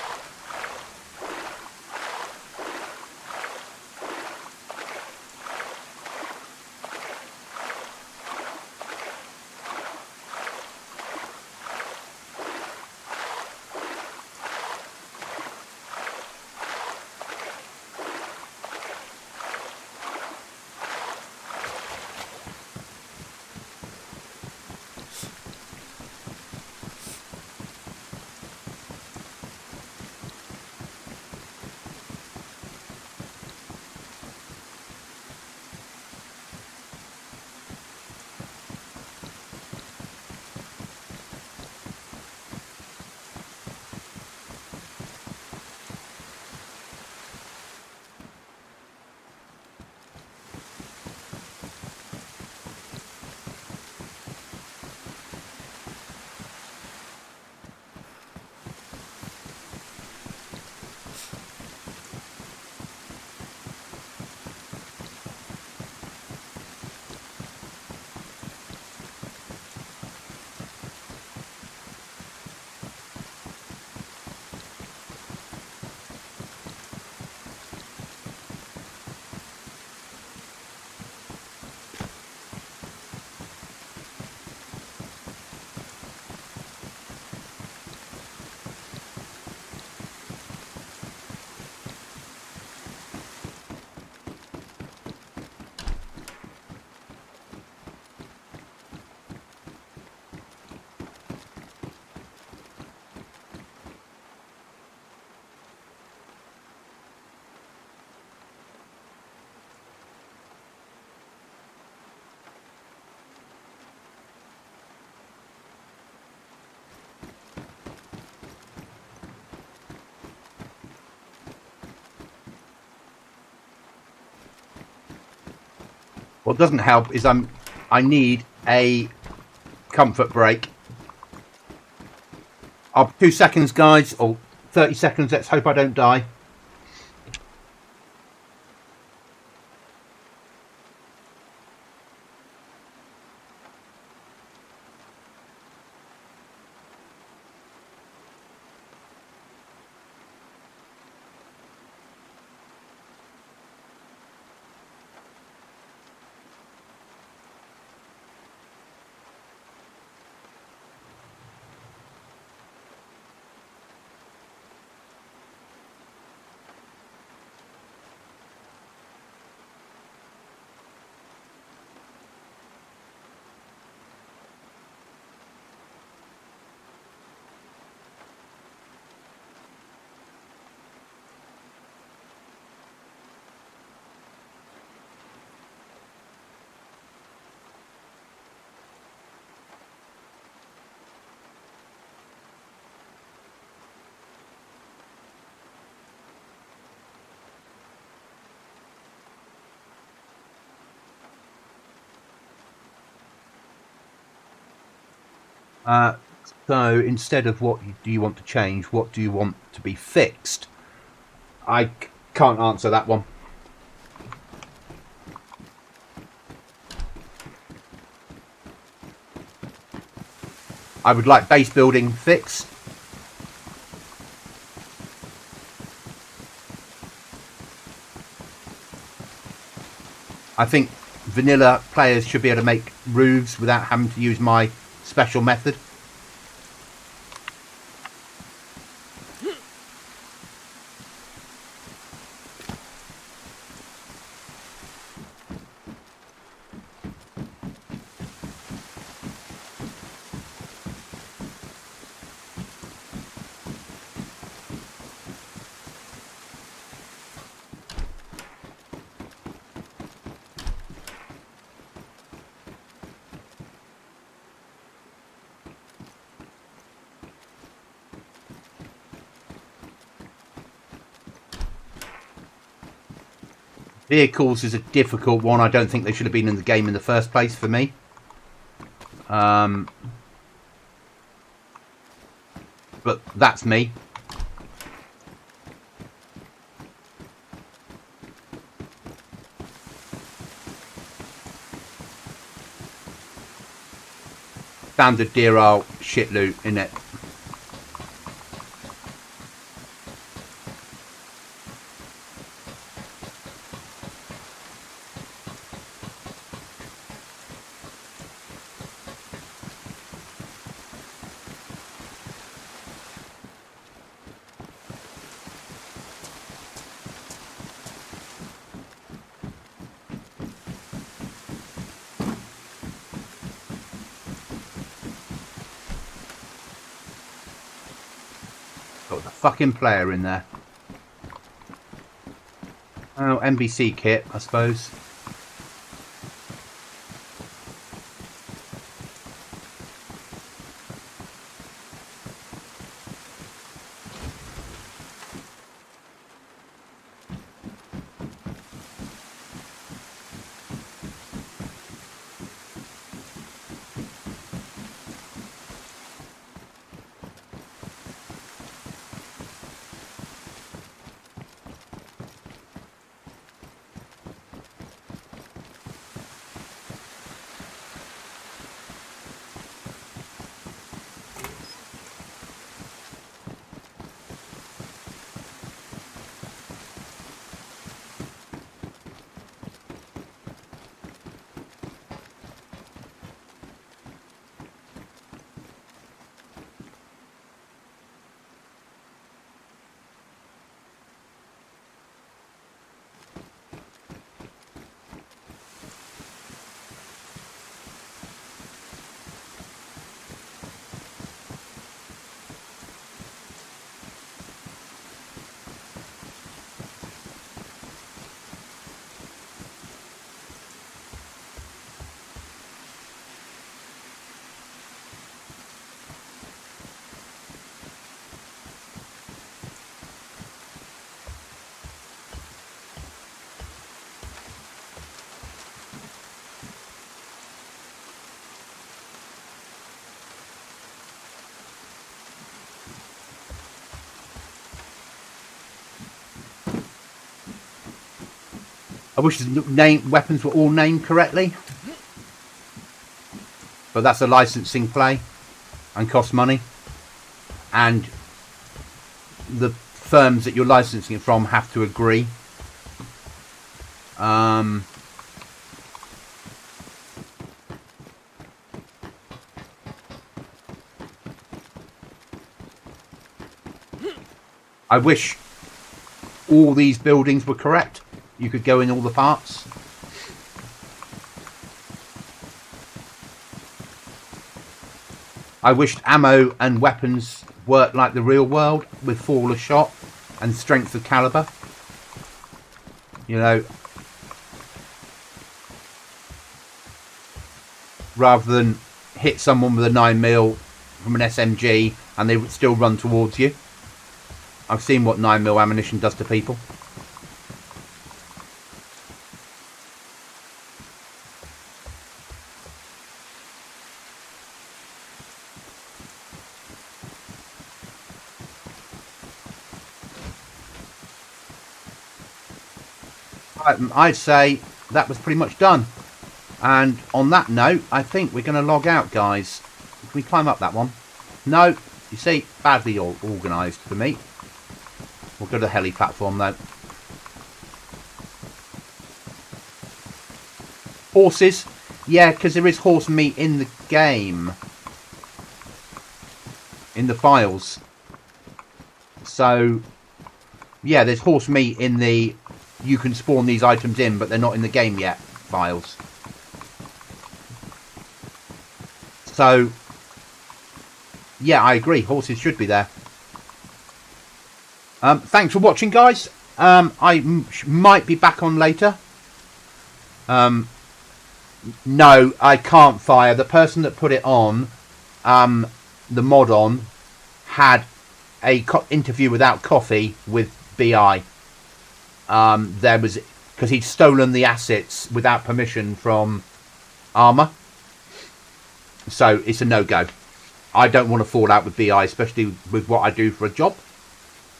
A: What doesn't help is I need a comfort break. 2 seconds, guys, or 30 seconds. Let's hope I don't die. So instead of what do you want to change, what do you want to be fixed? I can't answer that one. I would like base building fixed. I think vanilla players should be able to make roofs without having to use my special method. Vehicles is a difficult one. I don't think they should have been in the game in the first place for me. But that's me. Standard Deerisle shit loot, innit? Got the fucking player in there. Oh, NBC kit, I suppose. I wish the weapons were all named correctly. But that's a licensing play and costs money. And the firms that you're licensing it from have to agree. I wish all these buildings were correct. You could go in all the parts. I wished ammo and weapons worked like the real world, with fall of shot and strength of caliber. You know, rather than hit someone with a 9mm from an SMG and they would still run towards you. I've seen what 9mm ammunition does to people. I'd say that was pretty much done. And on that note, I think we're going to log out, guys. Can we climb up that one? No. You see, badly organised for me. We'll go to the heli platform, though. Horses. Yeah, because there is horse meat in the game. In the files. So, yeah, there's horse meat in the... You can spawn these items in, but they're not in the game yet files. So, yeah, I agree. Horses should be there. Thanks for watching, guys. I might be back on later. No, I can't fire. The person that put it on, the mod on, had a interview without coffee with BI. There was, because he'd stolen the assets without permission from Armour. So it's a no-go. I don't want to fall out with BI, especially with what I do for a job.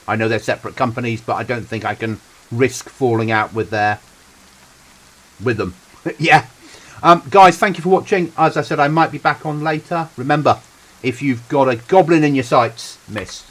A: I know they're separate companies, but I don't think I can risk falling out with them. Yeah. Guys, thank you for watching. As I said, I might be back on later. Remember, if you've got a goblin in your sights, miss.